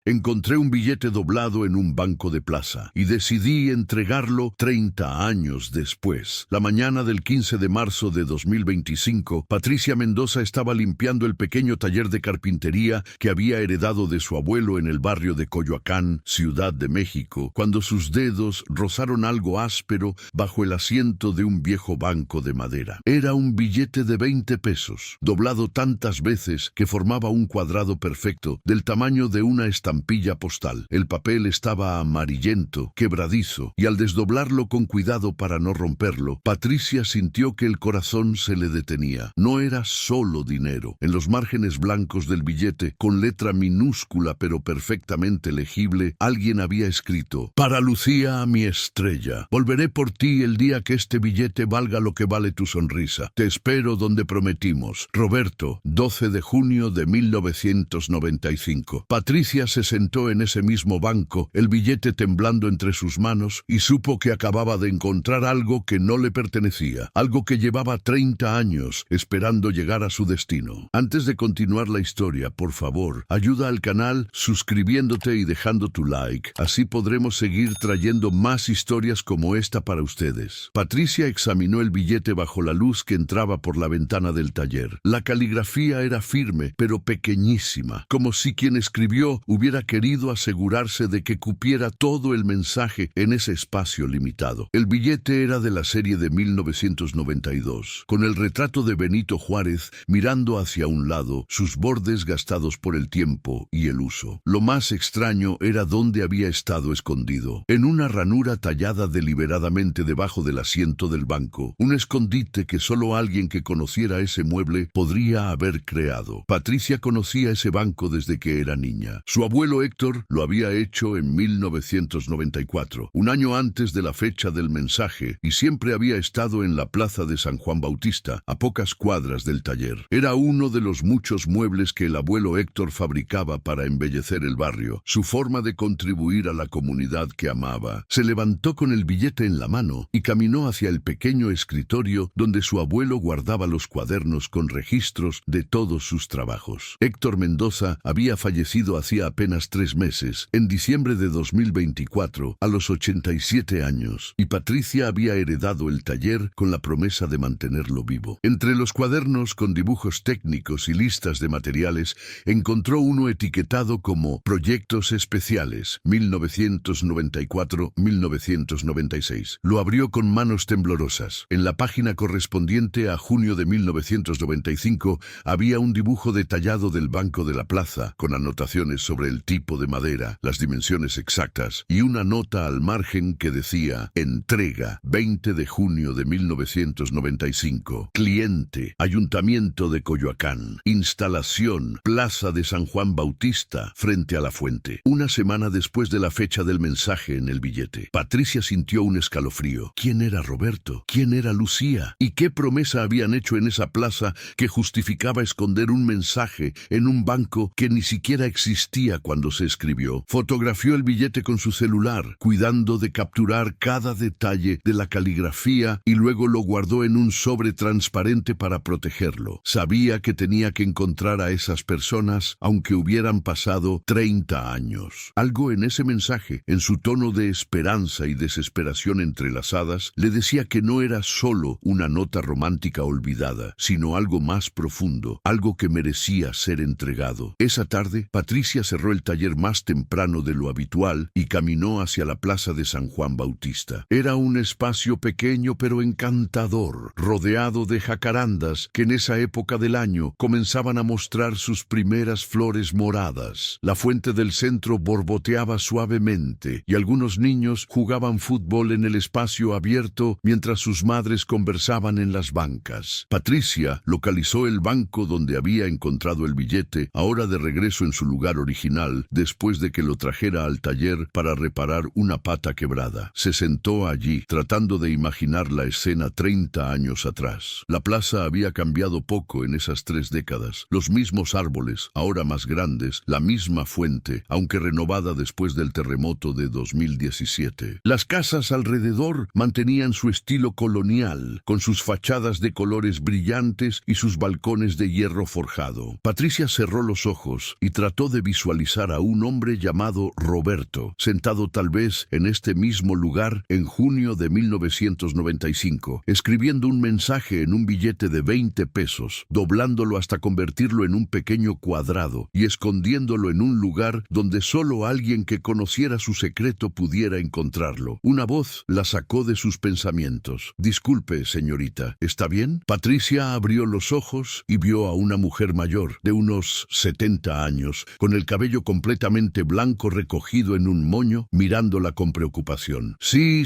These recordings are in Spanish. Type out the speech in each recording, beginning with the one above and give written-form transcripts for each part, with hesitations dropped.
Encontré un billete doblado en un banco de plaza y decidí entregarlo 30 años después. La mañana del 15 de marzo de 2025, Patricia Mendoza estaba limpiando el pequeño taller de carpintería que había heredado de su abuelo en el barrio de Coyoacán, Ciudad de México, cuando sus dedos rozaron algo áspero bajo el asiento de un viejo banco de madera. Era un billete de 20 pesos, doblado tantas veces que formaba un cuadrado perfecto del tamaño de una estampilla postal. El papel estaba amarillento, quebradizo, y al desdoblarlo con cuidado para no romperlo, Patricia sintió que el corazón se le detenía. No era solo dinero. En los márgenes blancos del billete, con letra minúscula pero perfectamente legible, alguien había escrito: «Para Lucía, mi estrella. Volveré por ti el día que este billete valga lo que vale tu sonrisa. Te espero donde prometimos. Roberto, 12 de junio de 1995». Patricia se sentó en ese mismo banco, el billete temblando entre sus manos, y supo que acababa de encontrar algo que no le pertenecía, algo que llevaba 30 años esperando llegar a su destino. Antes de continuar la historia, por favor, ayuda al canal suscribiéndote y dejando tu like. Así podremos seguir trayendo más historias como esta para ustedes. Patricia examinó el billete bajo la luz que entraba por la ventana del taller. La caligrafía era firme, pero pequeñísima, como si quien escribió hubiera querido asegurarse de que cupiera todo el mensaje en ese espacio limitado. El billete era de la serie de 1992, con el retrato de Benito Juárez mirando hacia un lado, sus bordes gastados por el tiempo y el uso. Lo más extraño era dónde había estado escondido, en una ranura tallada deliberadamente debajo del asiento del banco, un escondite que solo alguien que conociera ese mueble podría haber creado. Patricia conocía ese banco desde que era niña. Su abuelo Héctor lo había hecho en 1994, un año antes de la fecha del mensaje, y siempre había estado en la plaza de San Juan Bautista, a pocas cuadras del taller. Era uno de los muchos muebles que el abuelo Héctor fabricaba para embellecer el barrio, su forma de contribuir a la comunidad que amaba. Se levantó con el billete en la mano y caminó hacia el pequeño escritorio donde su abuelo guardaba los cuadernos con registros de todos sus trabajos. Héctor Mendoza había fallecido hacía apenas 3 meses, en diciembre de 2024, a los 87 años, y Patricia había heredado el taller con la promesa de mantenerlo vivo. Entre los cuadernos con dibujos técnicos y listas de materiales, encontró uno etiquetado como Proyectos Especiales, 1994-1996. Lo abrió con manos temblorosas. En la página correspondiente a junio de 1995 había un dibujo detallado del banco de la plaza, con anotaciones sobre el tipo de madera, las dimensiones exactas, y una nota al margen que decía: entrega, 20 de junio de 1995. Cliente, Ayuntamiento de Coyoacán. Instalación, Plaza de San Juan Bautista, frente a la fuente. Una semana después de la fecha del mensaje en el billete, Patricia sintió un escalofrío. ¿Quién era Roberto? ¿Quién era Lucía? ¿Y qué promesa habían hecho en esa plaza que justificaba esconder un mensaje en un banco que ni siquiera existía cuando se escribió? Fotografió el billete con su celular, cuidando de capturar cada detalle de la caligrafía, y luego lo guardó en un sobre transparente para protegerlo. Sabía que tenía que encontrar a esas personas, aunque hubieran pasado 30 años. Algo en ese mensaje, en su tono de esperanza y desesperación entrelazadas, le decía que no era solo una nota romántica olvidada, sino algo más profundo, algo que merecía ser entregado. Esa tarde, Patricia cerró el taller más temprano de lo habitual y caminó hacia la plaza de San Juan Bautista. Era un espacio pequeño pero encantador, rodeado de jacarandas que en esa época del año comenzaban a mostrar sus primeras flores moradas. La fuente del centro borboteaba suavemente y algunos niños jugaban fútbol en el espacio abierto mientras sus madres conversaban en las bancas. Patricia localizó el banco donde había encontrado el billete, ahora de regreso en su lugar original, después de que lo trajera al taller para reparar una pata quebrada. Se sentó allí, tratando de imaginar la escena 30 años atrás. La plaza había cambiado poco en esas 3 décadas. Los mismos árboles, ahora más grandes, la misma fuente, aunque renovada después del terremoto de 2017. Las casas alrededor mantenían su estilo colonial, con sus fachadas de colores brillantes y sus balcones de hierro forjado. Patricia cerró los ojos y trató de visualizar pensar a un hombre llamado Roberto, sentado tal vez en este mismo lugar en junio de 1995, escribiendo un mensaje en un billete de 20 pesos, doblándolo hasta convertirlo en un pequeño cuadrado y escondiéndolo en un lugar donde solo alguien que conociera su secreto pudiera encontrarlo. Una voz la sacó de sus pensamientos. «Disculpe, señorita, ¿está bien?» Patricia abrió los ojos y vio a una mujer mayor, de unos 70 años, con el cabello completamente blanco recogido en un moño, mirándola con preocupación. «Sí,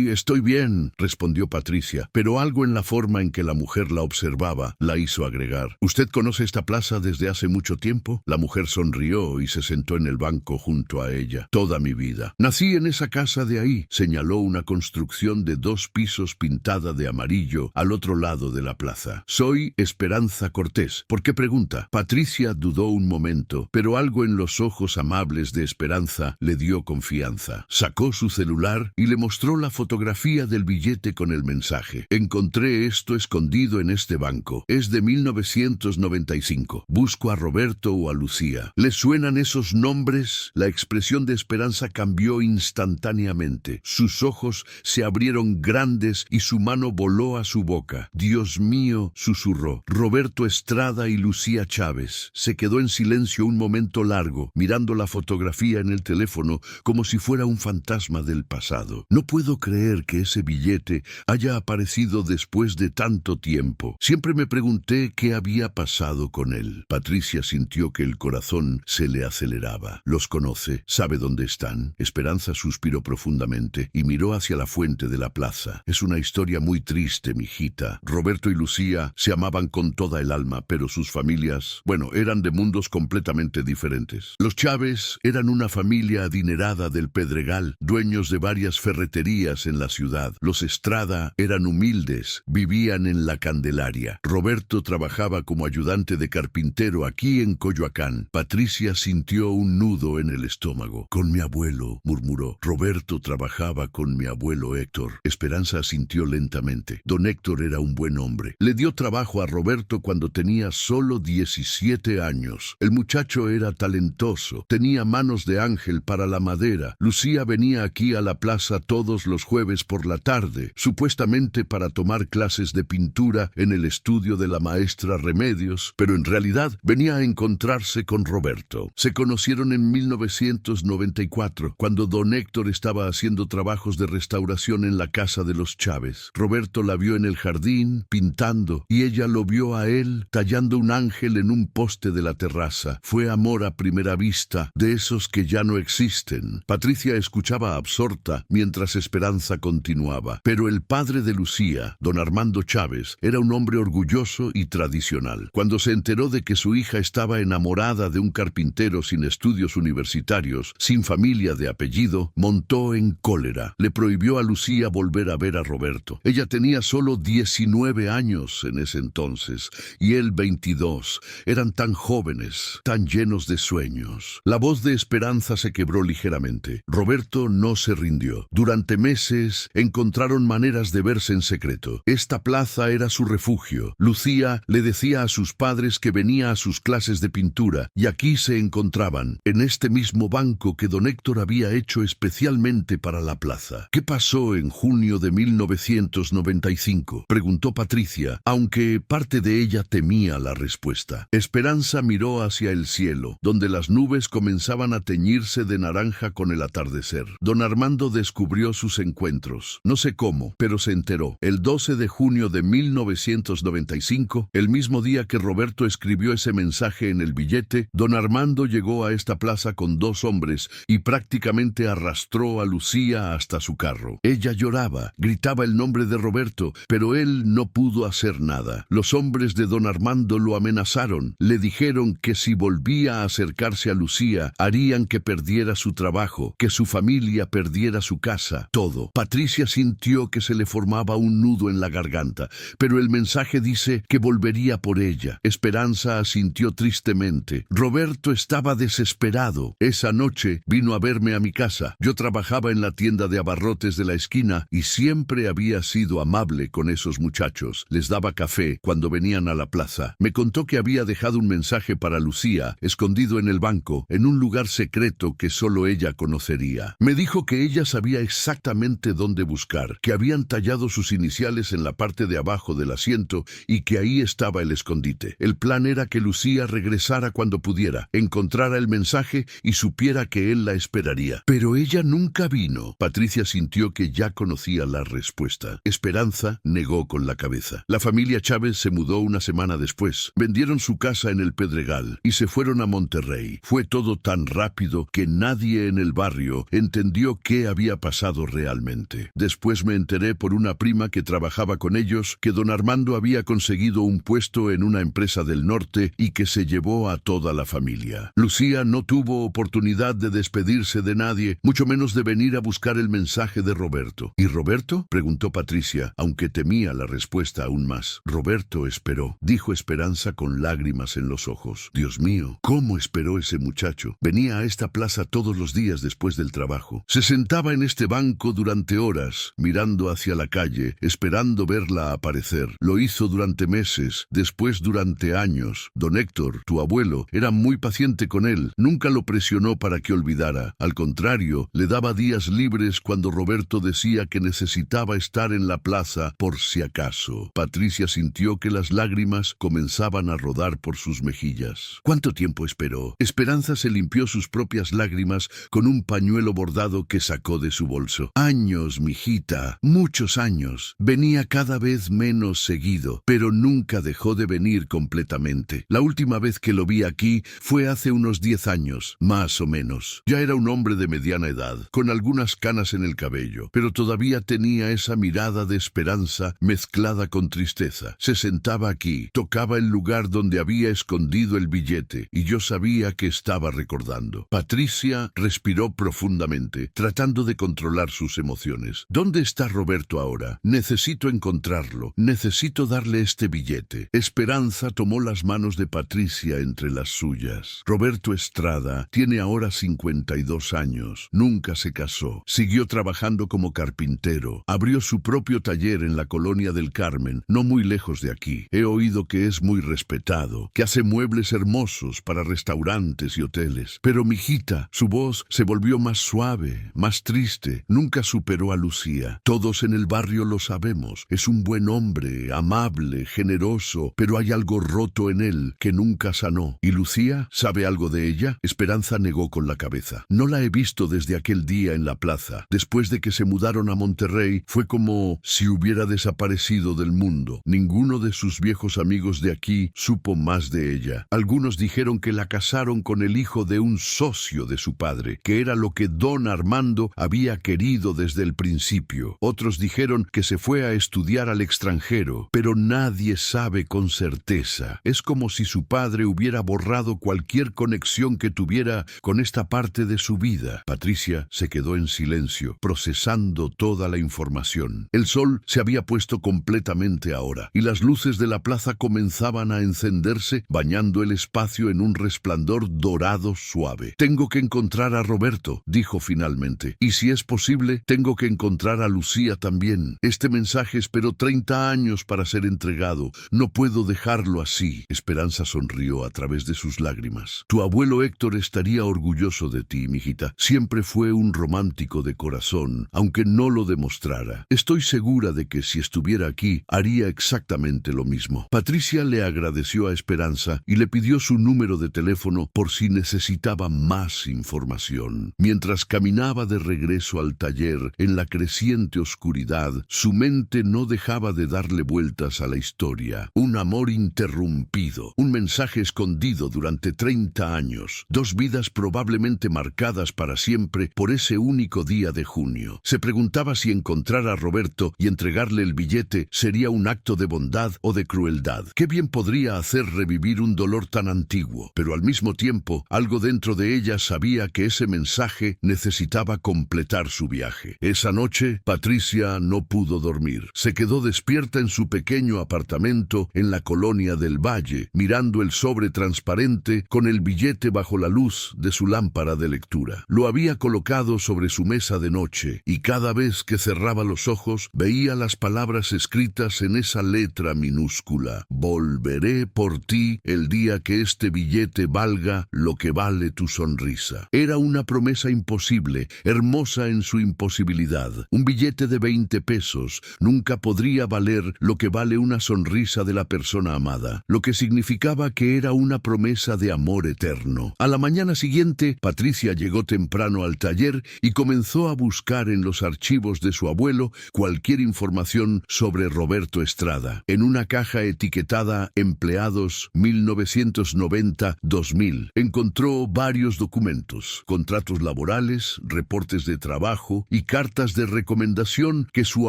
estoy bien», respondió Patricia, pero algo en la forma en que la mujer la observaba la hizo agregar: «¿Usted conoce esta plaza desde hace mucho tiempo?» La mujer sonrió y se sentó en el banco junto a ella. «Toda mi vida. Nací en esa casa de ahí», señaló una construcción de 2 pisos pintada de amarillo al otro lado de la plaza. «Soy Esperanza Cortés. ¿Por qué pregunta?» Patricia dudó un momento, pero algo en los ojos amables de Esperanza le dio confianza. Sacó su celular y le mostró la fotografía del billete con el mensaje. «Encontré esto escondido en este banco. Es de 1995. Busco a Roberto o a Lucía. ¿Les suenan esos nombres?» La expresión de Esperanza cambió instantáneamente. Sus ojos se abrieron grandes y su mano voló a su boca. «Dios mío», susurró. «Roberto Estrada y Lucía Chávez». Se quedó en silencio un momento largo, mirando la fotografía en el teléfono como si fuera un fantasma del pasado. «No puedo creer que ese billete haya aparecido después de tanto tiempo. Siempre me pregunté qué había pasado con él». Patricia sintió que el corazón se le aceleraba. «¿Los conoce? ¿Sabe dónde están?» Esperanza suspiró profundamente y miró hacia la fuente de la plaza. «Es una historia muy triste, mijita. Roberto y Lucía se amaban con toda el alma, pero sus familias, eran de mundos completamente diferentes. Los Chávez eran una familia adinerada del Pedregal, dueños de varias ferreterías en la ciudad. Los Estrada eran humildes, vivían en la Candelaria. Roberto trabajaba como ayudante de carpintero aquí en Coyoacán». Patricia sintió un nudo en el estómago. «Con mi abuelo», murmuró. «Roberto trabajaba con mi abuelo Héctor». Esperanza asintió lentamente. Don Héctor era un buen hombre. Le dio trabajo a Roberto cuando tenía solo 17 años. El muchacho era talentoso, tenía manos de ángel para la madera. Lucía venía aquí a la plaza todos los jueves por la tarde, supuestamente para tomar clases de pintura en el estudio de la maestra Remedios, pero en realidad venía a encontrarse con Roberto. Se conocieron en 1994, cuando don Héctor estaba haciendo trabajos de restauración en la casa de los Chávez. Roberto la vio en el jardín, pintando, y ella lo vio a él tallando un ángel en un poste de la terraza. Fue amor a primera vista, de esos que ya no existen. Patricia escuchaba absorta mientras Esperanza continuaba. Pero el padre de Lucía, don Armando Chávez, era un hombre orgulloso y tradicional. Cuando se enteró de que su hija estaba enamorada de un carpintero sin estudios universitarios, sin familia de apellido, montó en cólera. Le prohibió a Lucía volver a ver a Roberto. Ella tenía solo 19 años en ese entonces, y él 22. Eran tan jóvenes, tan llenos de sueños. La voz de Esperanza se quebró ligeramente. Roberto no se rindió. Durante meses encontraron maneras de verse en secreto. Esta plaza era su refugio. Lucía le decía a sus padres que venía a sus clases de pintura, y aquí se encontraban, en este mismo banco que don Héctor había hecho especialmente para la plaza. «¿Qué pasó en junio de 1995?» preguntó Patricia, aunque parte de ella temía la respuesta. Esperanza miró hacia el cielo, donde las nubes comenzaban a teñirse de naranja con el atardecer. Don Armando descubrió sus encuentros. No sé cómo, pero se enteró. El 12 de junio de 1995, el mismo día que Roberto escribió ese mensaje en el billete, don Armando llegó a esta plaza con 2 hombres y prácticamente arrastró a Lucía hasta su carro. Ella lloraba, gritaba el nombre de Roberto, pero él no pudo hacer nada. Los hombres de don Armando lo amenazaron. Le dijeron que si volvía a acercarse a Lucía, harían que perdiera su trabajo, que su familia perdiera su casa, todo. Patricia sintió que se le formaba un nudo en la garganta, pero el mensaje dice que volvería por ella. Esperanza asintió tristemente. Roberto estaba desesperado. Esa noche vino a verme a mi casa. Yo trabajaba en la tienda de abarrotes de la esquina y siempre había sido amable con esos muchachos. Les daba café cuando venían a la plaza. Me contó que había dejado un mensaje para Lucía, escondido en el banco, en un lugar secreto que solo ella conocería. Me dijo que ella sabía exactamente dónde buscar, que habían tallado sus iniciales en la parte de abajo del asiento y que ahí estaba el escondite. El plan era que Lucía regresara cuando pudiera, encontrara el mensaje y supiera que él la esperaría. Pero ella nunca vino. Patricia sintió que ya conocía la respuesta. Esperanza negó con la cabeza. La familia Chávez se mudó una semana después. Vendieron su casa en el Pedregal y se fueron a Monterrey. Fue todo tan rápido que nadie en el barrio entendió qué había pasado realmente. Después me enteré por una prima que trabajaba con ellos que don Armando había conseguido un puesto en una empresa del norte y que se llevó a toda la familia. Lucía no tuvo oportunidad de despedirse de nadie, mucho menos de venir a buscar el mensaje de Roberto. ¿Y Roberto?, preguntó Patricia, aunque temía la respuesta aún más. Roberto esperó, dijo Esperanza con lágrimas en los ojos. Dios mío, ¿cómo esperó ese muchacho? Venía a esta plaza todos los días después del trabajo. Se sentaba en este banco durante horas, mirando hacia la calle, esperando verla aparecer. Lo hizo durante meses, después durante años. Don Héctor, tu abuelo, era muy paciente con él. Nunca lo presionó para que olvidara. Al contrario, le daba días libres cuando Roberto decía que necesitaba estar en la plaza por si acaso. Patricia sintió que las lágrimas comenzaban a rodar por sus mejillas. ¿Cuánto tiempo esperó? Esperanza se limpió sus propias lágrimas con un pañuelo bordado que sacó de su bolso. Años, mijita, muchos años. Venía cada vez menos seguido, pero nunca dejó de venir completamente. La última vez que lo vi aquí fue hace unos 10 años, más o menos. Ya era un hombre de mediana edad, con algunas canas en el cabello, pero todavía tenía esa mirada de esperanza mezclada con tristeza. Se sentaba aquí, tocaba el lugar donde había escondido el billete, y yo sabía que estaba recordando. Patricia respiró profundamente, tratando de controlar sus emociones. ¿Dónde está Roberto ahora? Necesito encontrarlo. Necesito darle este billete. Esperanza tomó las manos de Patricia entre las suyas. Roberto Estrada tiene ahora 52 años. Nunca se casó. Siguió trabajando como carpintero. Abrió su propio taller en la colonia del Carmen, no muy lejos de aquí. He oído que es muy respetado, que hace muebles hermosos para restaurantes y hoteles. Pero mijita, su voz se volvió más suave, más triste. Nunca superó a Lucía. Todos en el barrio lo sabemos. Es un buen hombre, amable, generoso, pero hay algo roto en él que nunca sanó. ¿Y Lucía? ¿Sabe algo de ella? Esperanza negó con la cabeza. No la he visto desde aquel día en la plaza. Después de que se mudaron a Monterrey, fue como si hubiera desaparecido del mundo. Ninguno de sus viejos amigos de aquí supo más de ella. Algunos dijeron que la casaron con el hijo de un socio de su padre, que era lo que don Armando había querido desde el principio. Otros dijeron que se fue a estudiar al extranjero, pero nadie sabe con certeza. Es como si su padre hubiera borrado cualquier conexión que tuviera con esta parte de su vida. Patricia se quedó en silencio, procesando toda la información. El sol se había puesto completamente ahora, y las luces de la plaza comenzaban a encenderse, bañando el espacio en un resplandor dorado suave. Tengo que encontrar a Roberto, dijo finalmente, y si es posible, tengo que encontrar a Lucía también. Este mensaje esperó 30 años para ser entregado. No puedo dejarlo así. Esperanza sonrió a través de sus lágrimas. Tu abuelo Héctor estaría orgulloso de ti, mijita. Siempre fue un romántico de corazón, aunque no lo demostrara. Estoy segura de que si estuviera aquí, haría exactamente lo mismo. Patricia le agradeció a Esperanza y le pidió su número de teléfono por si necesitaba más información. Mientras caminaba de regreso al taller, en la creciente oscuridad, su mente no dejaba de darle vueltas a la historia. Un amor interrumpido, un mensaje escondido durante 30 años, 2 vidas probablemente marcadas para siempre por ese único día de junio. Se preguntaba si encontrar a Roberto y entregarle el billete sería un acto de bondad o de crueldad. Qué bien podría hacer revivir un dolor tan antiguo, pero al mismo tiempo, algo dentro de ella sabía que ese mensaje necesitaba completar su viaje. Esa noche, Patricia no pudo dormir. Se quedó despierta en su pequeño apartamento en la colonia del Valle, mirando el sobre transparente con el billete bajo la luz de su lámpara de lectura. Lo había colocado sobre su mesa de noche, y cada vez que cerraba los ojos, veía las palabras escritas en esa letra minúscula: volveré por ti el día que este billete valga era lo que vale tu sonrisa. Era una promesa imposible, hermosa en su imposibilidad. Un billete de 20 pesos nunca podría valer lo que vale una sonrisa de la persona amada, lo que significaba que era una promesa de amor eterno. A la mañana siguiente, Patricia llegó temprano al taller y comenzó a buscar en los archivos de su abuelo cualquier información sobre Roberto Estrada. En una caja etiquetada Empleados 1990-2000, encontró varios documentos, contratos laborales, reportes de trabajo y cartas de recomendación que su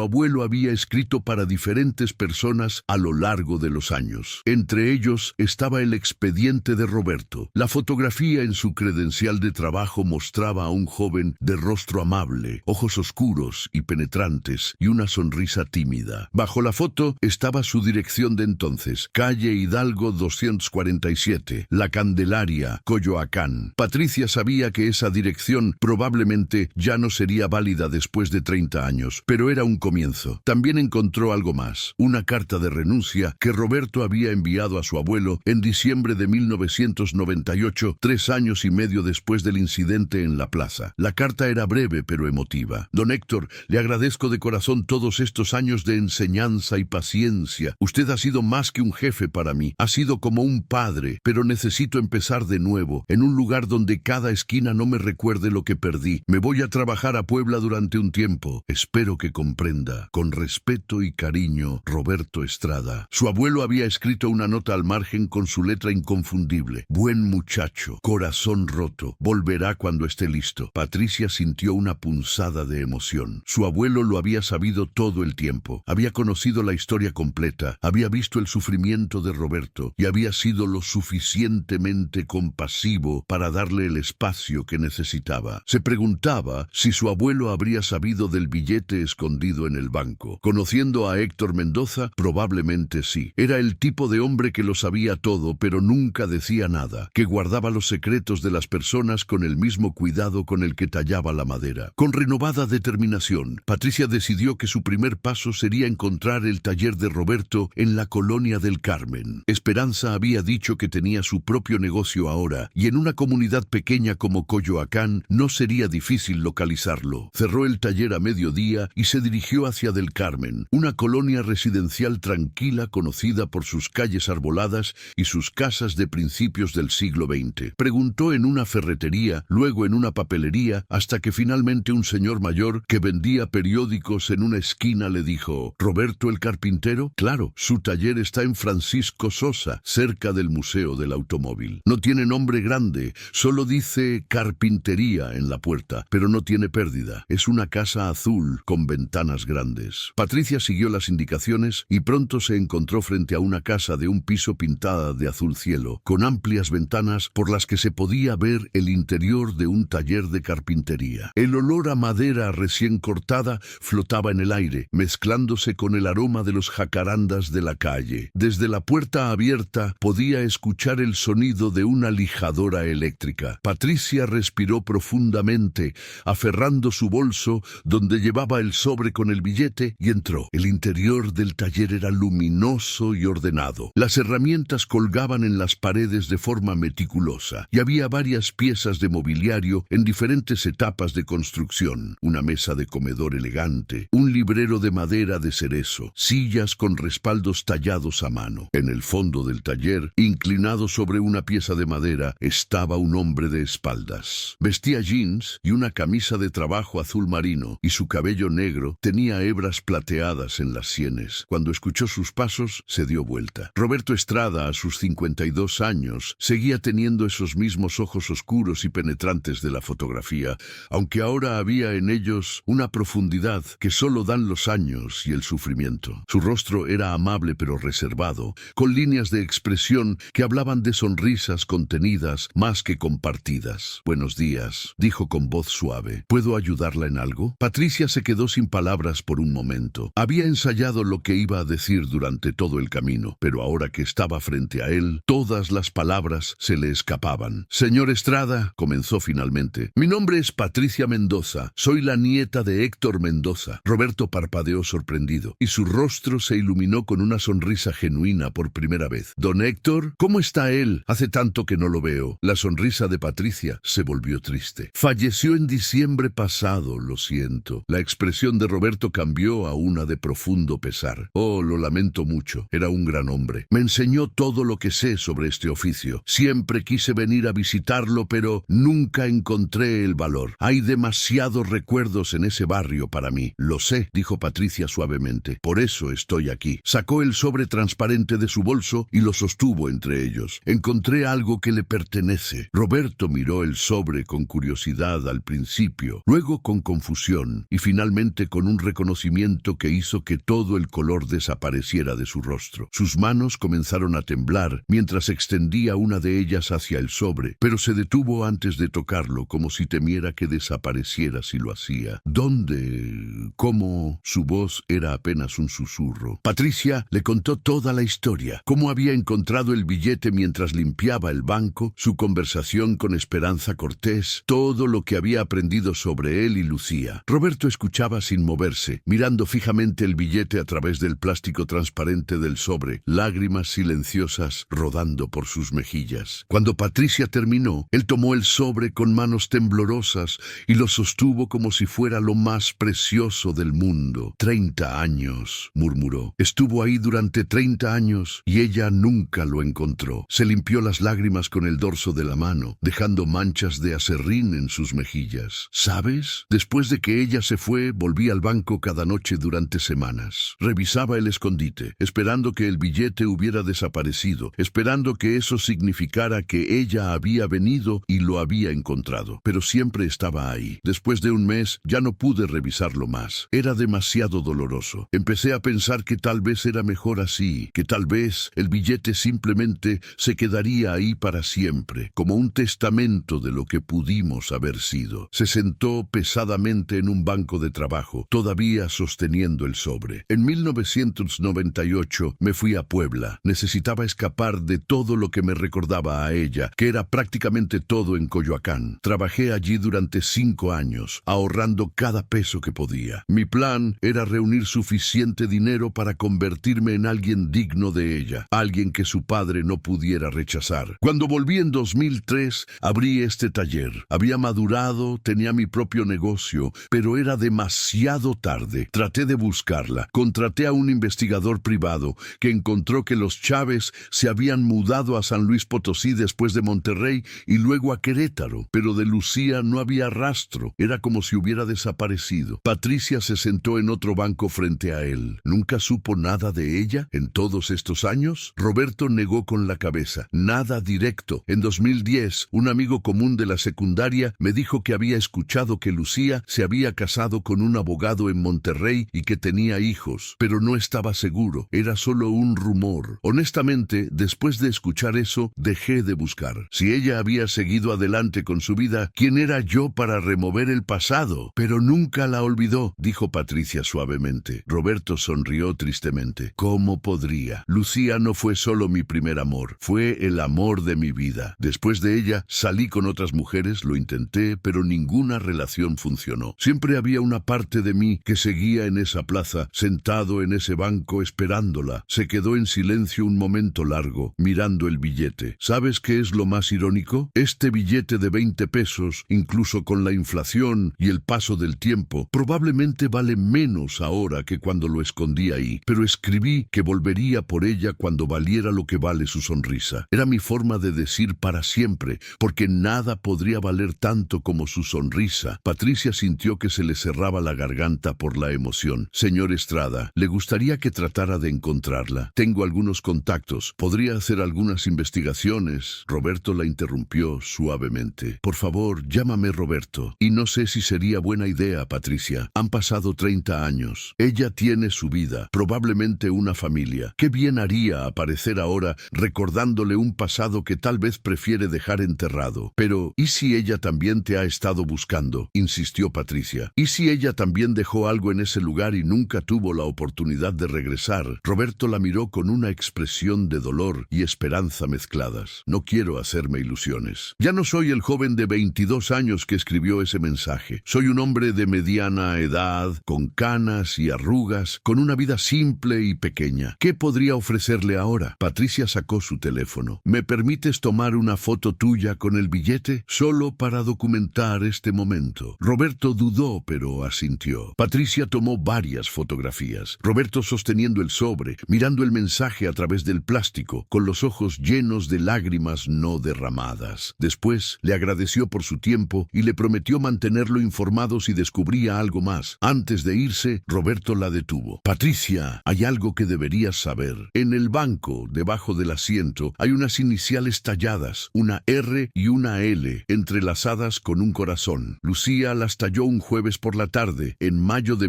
abuelo había escrito para diferentes personas a lo largo de los años. Entre ellos estaba el expediente de Roberto. La fotografía en su credencial de trabajo mostraba a un joven de rostro amable, ojos oscuros y penetrantes y una sonrisa tímida. Bajo la foto estaba su dirección de entonces, calle Hidalgo 247, La Candelaria, Coyoacán. Patricia sabía que esa dirección probablemente ya no sería válida después de 30 años, pero era un comienzo. También encontró algo más, una carta de renuncia que Roberto había enviado a su abuelo en diciembre de 1998, 3 años y medio después del incidente en la plaza. La carta era breve pero emotiva. Don Héctor, le agradezco de corazón todos estos años de enseñanza y paciencia. Usted ha sido más que un jefe para mí, ha sido como un padre, pero necesito empezar de nuevo, en un lugar donde cada esquina no me recuerde lo que perdí. Me voy a trabajar a Puebla durante un tiempo. Espero que comprenda. Con respeto y cariño, Roberto Estrada. Su abuelo había escrito una nota al margen con su letra inconfundible. Buen muchacho, corazón roto, volverá cuando esté listo. Patricia sintió una punzada de emoción. Su abuelo lo había sabido todo el tiempo. Había conocido la historia completa, había visto el sufrimiento de Roberto y había sido lo suficientemente compasivo para darle el espacio que necesitaba. Se preguntaba si su abuelo habría sabido del billete escondido en el banco. Conociendo a Héctor Mendoza, probablemente sí. Era el tipo de hombre que lo sabía todo, pero nunca decía nada, que guardaba los secretos de las personas con el mismo cuidado con el que tallaba la madera. Con renovada determinación, Patricia decidió que su primer paso sería encontrar el taller de Roberto en la colonia del Carmen. Esperanza había dicho que tenía su propio negocio ahora, y en una comunidad pequeña como Coyoacán no sería difícil localizarlo. Cerró el taller a mediodía y se dirigió hacia Del Carmen, una colonia residencial tranquila conocida por sus calles arboladas y sus casas de principios del siglo XX. Preguntó en una ferretería, luego en una papelería, hasta que finalmente un señor mayor que vendía periódicos en una esquina le dijo: ¿Roberto el carpintero? Claro, su taller está en Francisco Sosa, cerca del Museo del Automóvil. No tiene nombre grande, solo dice carpintería en la puerta, pero no tiene pérdida. Es una casa azul con ventanas grandes. Patricia siguió las indicaciones y pronto se encontró frente a una casa de un piso pintada de azul cielo, con amplias ventanas por las que se podía ver el interior de un taller de carpintería. El olor a madera recién cortada flotaba en el aire, mezclándose con el aroma de los jacarandas de la calle. Desde la puerta abierta podía escuchar el sonido de una lijadora eléctrica. Patricia respiró profundamente, aferrando su bolso donde llevaba el sobre con el billete, y entró. El interior del taller era luminoso y ordenado. Las herramientas colgaban en las paredes de forma meticulosa, y había varias piezas de mobiliario en diferentes etapas de construcción. Una mesa de comedor elegante, un librero de madera de cerezo, sillas con respaldos tallados a mano. En el fondo del taller, inclinado sobre una pieza de madera, estaba un hombre de espaldas. Vestía jeans y una camisa de trabajo azul marino, y su cabello negro tenía hebras plateadas en las sienes. Cuando escuchó sus pasos, se dio vuelta. Roberto Estrada, a sus 52 años, seguía teniendo esos mismos ojos oscuros y penetrantes de la fotografía, aunque ahora había en ellos una profundidad que solo dan los años y el sufrimiento. Su rostro era amable pero reservado, con líneas de expresión que hablaban de sonrisas contenidas más que compartidas. «Buenos días», dijo con voz suave. «¿Puedo ayudarla en algo?» Patricia se quedó sin palabras por un momento. Había ensayado lo que iba a decir durante todo el camino, pero ahora que estaba frente a él, todas las palabras se le escapaban. «Señor Estrada», comenzó finalmente, «mi nombre es Patricia Mendoza. Soy la nieta de Héctor Mendoza». Roberto parpadeó sorprendido, y su rostro se iluminó con una sonrisa genuina por primera vez. «Don Héctor, ¿cómo está él? Hace tanto que no lo veo. La sonrisa de Patricia se volvió triste. Falleció en diciembre pasado, lo siento. La expresión de Roberto cambió a una de profundo pesar. Oh, lo lamento mucho. Era un gran hombre. Me enseñó todo lo que sé sobre este oficio. Siempre quise venir a visitarlo, pero nunca encontré el valor. Hay demasiados recuerdos en ese barrio para mí. Lo sé, dijo Patricia suavemente. Por eso estoy aquí. Sacó el sobre transparente de su bolso y lo sostuvo entre ellos. Encontré algo que le pertenece. Roberto miró el sobre con curiosidad al principio, luego con confusión y finalmente con un reconocimiento que hizo que todo el color desapareciera de su rostro. Sus manos comenzaron a temblar mientras extendía una de ellas hacia el sobre, pero se detuvo antes de tocarlo como si temiera que desapareciera si lo hacía. ¿Dónde? ¿Cómo? Su voz era apenas un susurro. Patricia le contó toda la historia, cómo había encontrado el billete mientras limpiaba el banco, su conversación con Esperanza Cortés, todo lo que había aprendido sobre él y Lucía. Roberto escuchaba sin moverse, mirando fijamente el billete a través del plástico transparente del sobre, lágrimas silenciosas rodando por sus mejillas. Cuando Patricia terminó, él tomó el sobre con manos temblorosas y lo sostuvo como si fuera lo más precioso del mundo. 30 años, murmuró. Estuvo ahí durante 30 años y ella nunca lo encontró. Se limpió las lágrimas con el dorso de la mano, dejando manchas de aserrín en sus mejillas. ¿Sabes? Después de que ella se fue, volví al banco cada noche durante semanas. Revisaba el escondite, esperando que el billete hubiera desaparecido, esperando que eso significara que ella había venido y lo había encontrado. Pero siempre estaba ahí. Después de un mes, ya no pude revisarlo más. Era demasiado doloroso. Empecé a pensar que tal vez era mejor así, que tal vez el billete simplemente se quedaría ahí para siempre, como un testamento de lo que pudimos haber sido. Se sentó pesadamente en un banco de trabajo, todavía sosteniendo el sobre. En 1998 me fui a Puebla. Necesitaba escapar de todo lo que me recordaba a ella, que era prácticamente todo en Coyoacán. Trabajé allí durante 5 años, ahorrando cada peso que podía. Mi plan era reunir suficiente dinero para convertirme en alguien digno de ella, alguien que su padre no pudiera rechazar. Cuando volví en 2003, abrí este taller. Había madurado, tenía mi propio negocio, pero era demasiado tarde. Traté de buscarla. Contraté a un investigador privado que encontró que los Chávez se habían mudado a San Luis Potosí después de Monterrey y luego a Querétaro, pero de Lucía no había rastro. Era como si hubiera desaparecido. Patricia se sentó en otro banco frente a él. ¿Nunca supo nada de ella en todos estos años? Roberto negó con la cabeza. Nada directo. En 2010, un amigo común de la secundaria me dijo que había escuchado que Lucía se había casado con un abogado en Monterrey y que tenía hijos, pero no estaba seguro. Era solo un rumor. Honestamente, después de escuchar eso, dejé de buscar. Si ella había seguido adelante con su vida, ¿quién era yo para remover el pasado? Pero nunca la olvidó, dijo Patricia suavemente. Roberto sonrió tristemente. ¿Cómo podría? Lucía no fue solo mi primer amor, fue el amor de mi vida. Después de ella, salí con otras mujeres, lo intenté, pero ninguna relación funcionó. Siempre había una parte de mí que seguía en esa plaza, sentado en ese banco esperándola. Se quedó en silencio un momento largo, mirando el billete. ¿Sabes qué es lo más irónico? Este billete de 20 pesos, incluso con la inflación y el paso del tiempo, probablemente vale menos ahora que cuando lo escondí ahí. Pero escribí que volvería por ella cuando valiera lo que vale su sonrisa. Era mi forma de decir para siempre, porque nada podría valer tanto como su sonrisa. Patricia sintió que se le cerraba la garganta por la emoción. Señor Estrada, ¿le gustaría que tratara de encontrarla? Tengo algunos contactos. Podría hacer algunas investigaciones. Roberto la interrumpió suavemente. Por favor, llámame Roberto. Y no sé si sería buena idea, Patricia. Han pasado 30 años. Ella tiene su vida, probablemente una familia. Qué bien haría aparecer ahora recordándole un pasado que tal vez prefiere dejar enterrado. Pero, ¿y si ella también te ha estado buscando? Insistió Patricia. ¿Y si ella también dejó algo en ese lugar y nunca tuvo la oportunidad de regresar? Roberto la miró con una expresión de dolor y esperanza mezcladas. No quiero hacerme ilusiones. Ya no soy el joven de 22 años que escribió ese mensaje. Soy un hombre de mediana edad, con canas y arrugas, con una vida simple y pequeña. ¿Qué podría ofrecerle ahora? Patricia sacó su teléfono. ¿Me permite permites tomar una foto tuya con el billete? Solo para documentar este momento. Roberto dudó, pero asintió. Patricia tomó varias fotografías. Roberto sosteniendo el sobre, mirando el mensaje a través del plástico, con los ojos llenos de lágrimas no derramadas. Después le agradeció por su tiempo y le prometió mantenerlo informado si descubría algo más. Antes de irse, Roberto la detuvo. Patricia, hay algo que deberías saber. En el banco, debajo del asiento, hay unas iniciales talladas, una R y una L, entrelazadas con un corazón. Lucía las talló un jueves por la tarde, en mayo de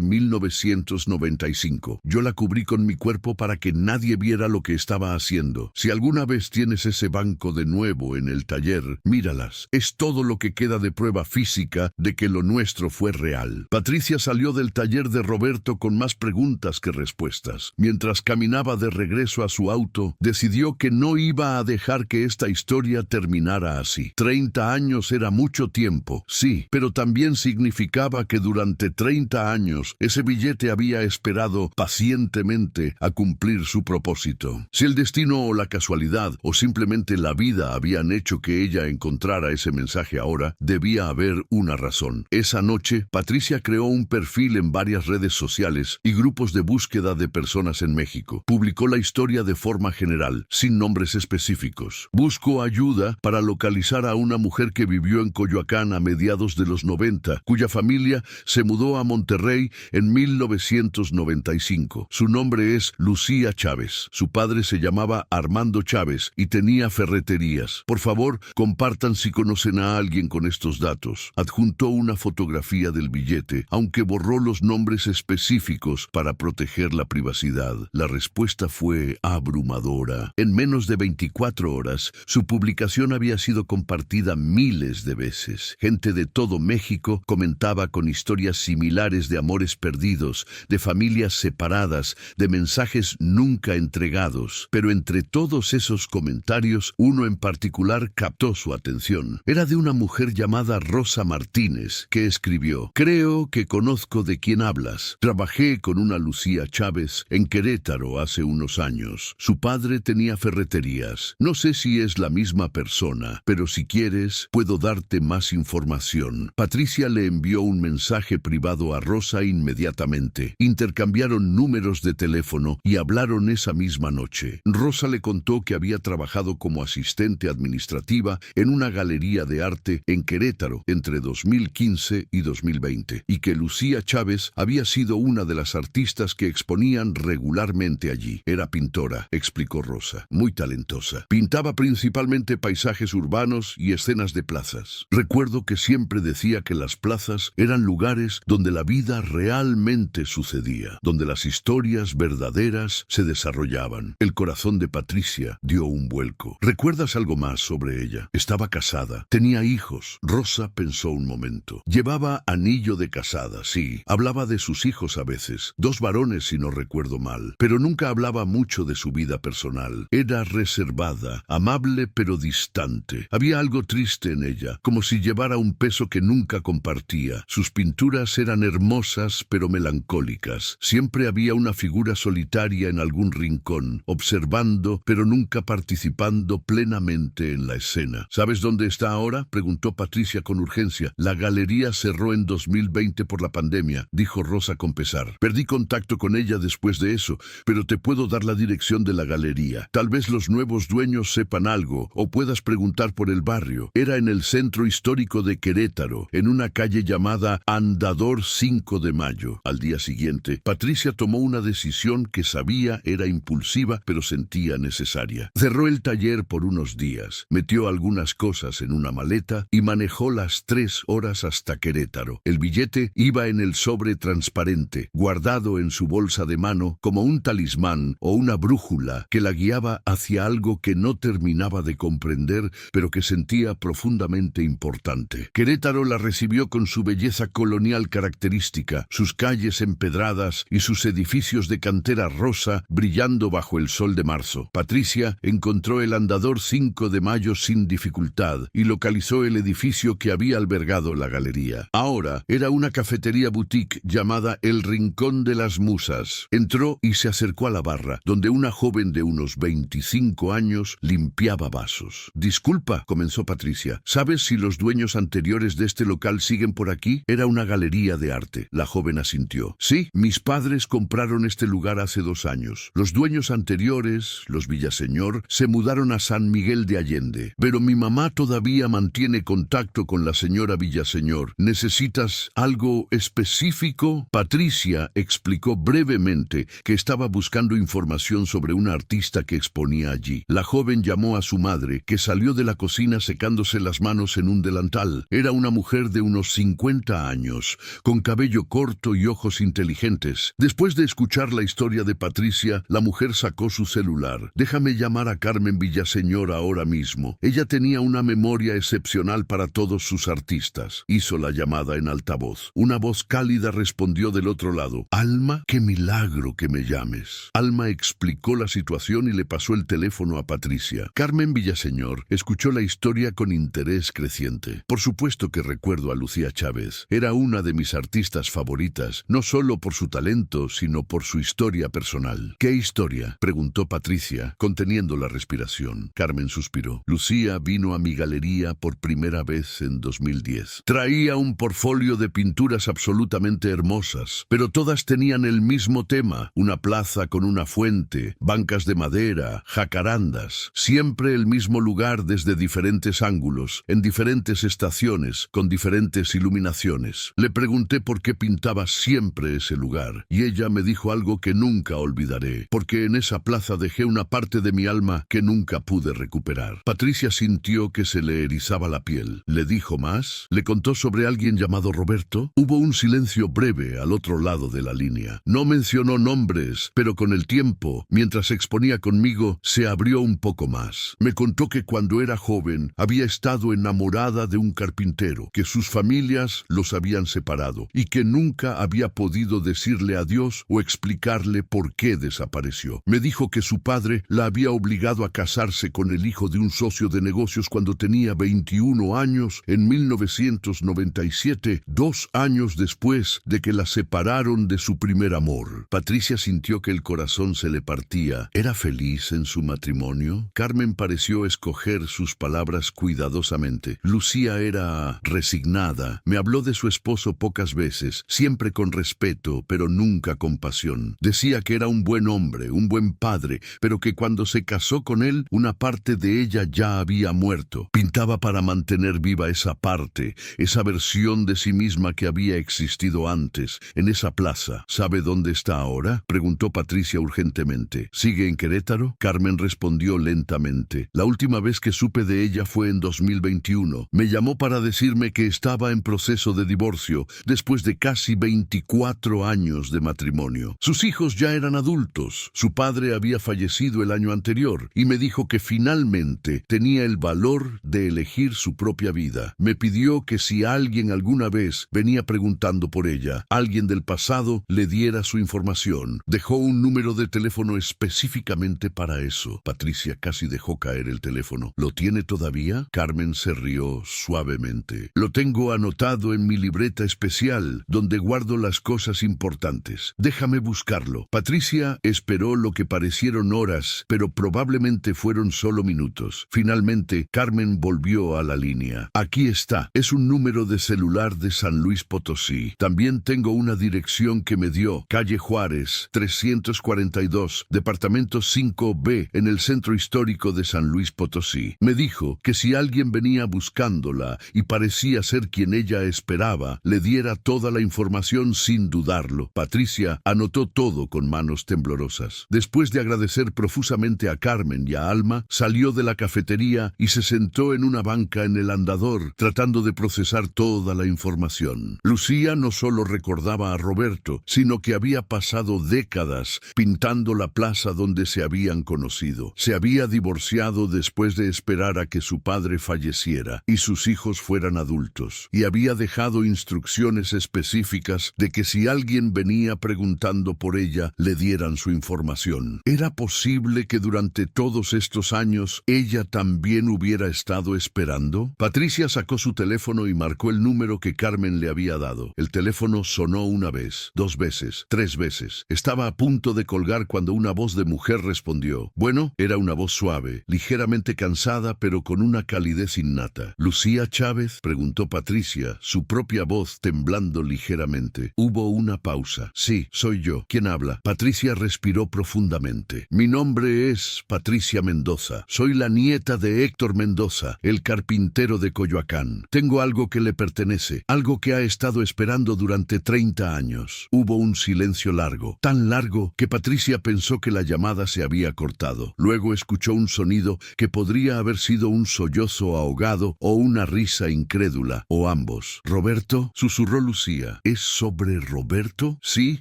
1995. Yo la cubrí con mi cuerpo para que nadie viera lo que estaba haciendo. Si alguna vez tienes ese banco de nuevo en el taller, míralas. Es todo lo que queda de prueba física de que lo nuestro fue real. Patricia salió del taller de Roberto con más preguntas que respuestas. Mientras caminaba de regreso a su auto, decidió que no iba a dejar que esta historia terminara así. 30 años era mucho tiempo, sí, pero también significaba que durante 30 años ese billete había esperado pacientemente a cumplir su propósito. Si el destino o la casualidad o simplemente la vida habían hecho que ella encontrara ese mensaje ahora, debía haber una razón. Esa noche, Patricia creó un perfil en varias redes sociales y grupos de búsqueda de personas en México. Publicó la historia de forma general, sin nombres específicos. Buscó ayuda para localizar a una mujer que vivió en Coyoacán a mediados de los 90, cuya familia se mudó a Monterrey en 1995. Su nombre es Lucía Chávez. Su padre se llamaba Armando Chávez y tenía ferreterías. Por favor, compartan si conocen a alguien con estos datos. Adjuntó una fotografía del billete, aunque borró los nombres específicos para proteger la privacidad. La respuesta fue abrumadora. En menos de 24 horas, su publicación había sido compartida miles de veces. Gente de todo México comentaba con historias similares de amores perdidos, de familias separadas, de mensajes nunca entregados. Pero entre todos esos comentarios, uno en particular captó su atención. Era de una mujer llamada Rosa Martínez, que escribió: «Creo que conozco de quién hablas. Trabajé con una Lucía Chávez en Querétaro hace unos años. Su padre tenía ferreterías. No sé si es la misma persona, pero si quieres, puedo darte más información». Patricia le envió un mensaje privado a Rosa inmediatamente. Intercambiaron números de teléfono y hablaron esa misma noche. Rosa le contó que había trabajado como asistente administrativa en una galería de arte en Querétaro entre 2015 y 2020 y que Lucía Chávez había sido una de las artistas que exponían regularmente allí. Era pintora, explicó Rosa, muy talentosa. Pintaba principalmente paisajes urbanos y escenas de plazas. Recuerdo que siempre decía que las plazas eran lugares donde la vida realmente sucedía, donde las historias verdaderas se desarrollaban. El corazón de Patricia dio un vuelco. ¿Recuerdas algo más sobre ella? Estaba casada, tenía hijos. Rosa pensó un momento. Llevaba anillo de casada, sí. Hablaba de sus hijos a veces, 2 varones si no recuerdo mal, pero nunca hablaba mucho de su vida personal. Era reservada, amable pero distante. Había algo triste en ella, como si llevara un peso que nunca compartía. Sus pinturas eran hermosas pero melancólicas. Siempre había una figura solitaria en algún rincón, observando pero nunca participando plenamente en la escena. ¿Sabes dónde está ahora?, preguntó Patricia con urgencia. La galería cerró en 2020 por la pandemia, dijo Rosa con pesar. Perdí contacto con ella después de eso, pero te puedo dar la dirección de la galería. Tal vez los nuevos dueños sepan algo, o puedas preguntar por el barrio. Era en el centro histórico de Querétaro, en una calle llamada Andador 5 de Mayo. Al día siguiente, Patricia tomó una decisión que sabía era impulsiva, pero sentía necesaria. Cerró el taller por unos días, metió algunas cosas en una maleta y manejó las 3 horas hasta Querétaro. El billete iba en el sobre transparente, guardado en su bolsa de mano como un talismán o una brújula que la guiaba hacia algo que no terminaba de comprender, pero que sentía profundamente importante. Querétaro la recibió con su belleza colonial característica, sus calles empedradas y sus edificios de cantera rosa brillando bajo el sol de marzo. Patricia encontró el Andador 5 de Mayo sin dificultad y localizó el edificio que había albergado la galería. Ahora era una cafetería boutique llamada El Rincón de las Musas. Entró y se acercó a la barra, donde una joven de unos 25 años limpiaba limpiaba vasos. Disculpa, comenzó Patricia. ¿Sabes si los dueños anteriores de este local siguen por aquí? Era una galería de arte. La joven asintió. Sí, mis padres compraron este lugar hace 2 años. Los dueños anteriores, los Villaseñor, se mudaron a San Miguel de Allende. Pero mi mamá todavía mantiene contacto con la señora Villaseñor. ¿Necesitas algo específico? Patricia explicó brevemente que estaba buscando información sobre una artista que exponía allí. La joven llamó a su madre, que salió de la cocina secándose las manos en un delantal. Era una mujer de unos 50 años, con cabello corto y ojos inteligentes. Después de escuchar la historia de Patricia, la mujer sacó su celular. Déjame llamar a Carmen Villaseñor ahora mismo. Ella tenía una memoria excepcional para todos sus artistas. Hizo la llamada en altavoz. Una voz cálida respondió del otro lado. Alma, qué milagro que me llames. Alma explicó la situación y le pasó el teléfono a Patricia. Carmen Villaseñor escuchó la historia con interés creciente. Por supuesto que recuerdo a Lucía Chávez. Era una de mis artistas favoritas, no solo por su talento, sino por su historia personal. ¿Qué historia?, preguntó Patricia, conteniendo la respiración. Carmen suspiró. Lucía vino a mi galería por primera vez en 2010. Traía un portfolio de pinturas absolutamente hermosas, pero todas tenían el mismo tema: una plaza con una fuente, bancas de madera, jacarandas. Siempre el mismo lugar desde diferentes ángulos, en diferentes estaciones, con diferentes iluminaciones. Le pregunté por qué pintaba siempre ese lugar, y ella me dijo algo que nunca olvidaré, porque en esa plaza dejé una parte de mi alma que nunca pude recuperar. Patricia sintió que se le erizaba la piel. ¿Le dijo más? ¿Le contó sobre alguien llamado Roberto? Hubo un silencio breve al otro lado de la línea. No mencionó nombres, pero con el tiempo, mientras exponía conmigo, se abrió un poco más. Me contó que cuando era joven había estado enamorada de un carpintero, que sus familias los habían separado y que nunca había podido decirle adiós o explicarle por qué desapareció. Me dijo que su padre la había obligado a casarse con el hijo de un socio de negocios cuando tenía 21 años en 1997, 2 años después de que la separaron de su primer amor. Patricia sintió que el corazón se le partía. ¿Era feliz en su matrimonio? Carmen pareció escoger sus palabras cuidadosamente. Lucía era resignada. Me habló de su esposo pocas veces, siempre con respeto, pero nunca con pasión. Decía que era un buen hombre, un buen padre, pero que cuando se casó con él, una parte de ella ya había muerto. Pintaba para mantener viva esa parte, esa versión de sí misma que había existido antes, en esa plaza. ¿Sabe dónde está ahora?, preguntó Patricia urgentemente. ¿Sigue en Querétaro? Carmen respondió lentamente. La última vez que supe de ella fue en 2021. Me llamó para decirme que estaba en proceso de divorcio, después de casi 24 años de matrimonio. Sus hijos ya eran adultos. Su padre había fallecido el año anterior y me dijo que finalmente tenía el valor de elegir su propia vida. Me pidió que si alguien alguna vez venía preguntando por ella, alguien del pasado, le diera su información. Dejó un número de teléfono específicamente para eso. Patricia casi dejó caer el teléfono. ¿Lo tiene todavía? Carmen se rió suavemente. Lo tengo anotado en mi libreta especial, donde guardo las cosas importantes. Déjame buscarlo. Patricia esperó lo que parecieron horas, pero probablemente fueron solo minutos. Finalmente, Carmen volvió a la línea. Aquí está. Es un número de celular de San Luis Potosí. También tengo una dirección que me dio: calle Juárez, 342, departamento 5B, en el centro histórico de San Luis Potosí. Me dijo que si alguien venía buscándola y parecía ser quien ella esperaba, le diera toda la información sin dudarlo. Patricia anotó todo con manos temblorosas. Después de agradecer profusamente a Carmen y a Alma, salió de la cafetería y se sentó en una banca en el andador, tratando de procesar toda la información. Lucía no solo recordaba a Roberto, sino que había pasado décadas pintando la plaza donde se habían conocido. Se había divorciado después de esperar a que su padre falleciera y sus hijos fueran adultos, y había dejado instrucciones específicas de que si alguien venía preguntando por ella, le dieran su información. ¿Era posible que durante todos estos años ella también hubiera estado esperando? Patricia sacó su teléfono y marcó el número que Carmen le había dado. El teléfono sonó una vez, 2 veces, 3 veces. Estaba a punto de colgar cuando una voz de mujer respondió. Bueno, era una voz suave, suave, ligeramente cansada, pero con una calidez innata. ¿Lucía Chávez?, preguntó Patricia, su propia voz temblando ligeramente. Hubo una pausa. Sí, soy yo. ¿Quién habla? Patricia respiró profundamente. Mi nombre es Patricia Mendoza. Soy la nieta de Héctor Mendoza, el carpintero de Coyoacán. Tengo algo que le pertenece, algo que ha estado esperando durante 30 años. Hubo un silencio largo, tan largo que Patricia pensó que la llamada se había cortado. Luego escuchó un sonido que podría haber sido un sollozo ahogado o una risa incrédula, o ambos. ¿Roberto?, susurró Lucía. ¿Es sobre Roberto? Sí,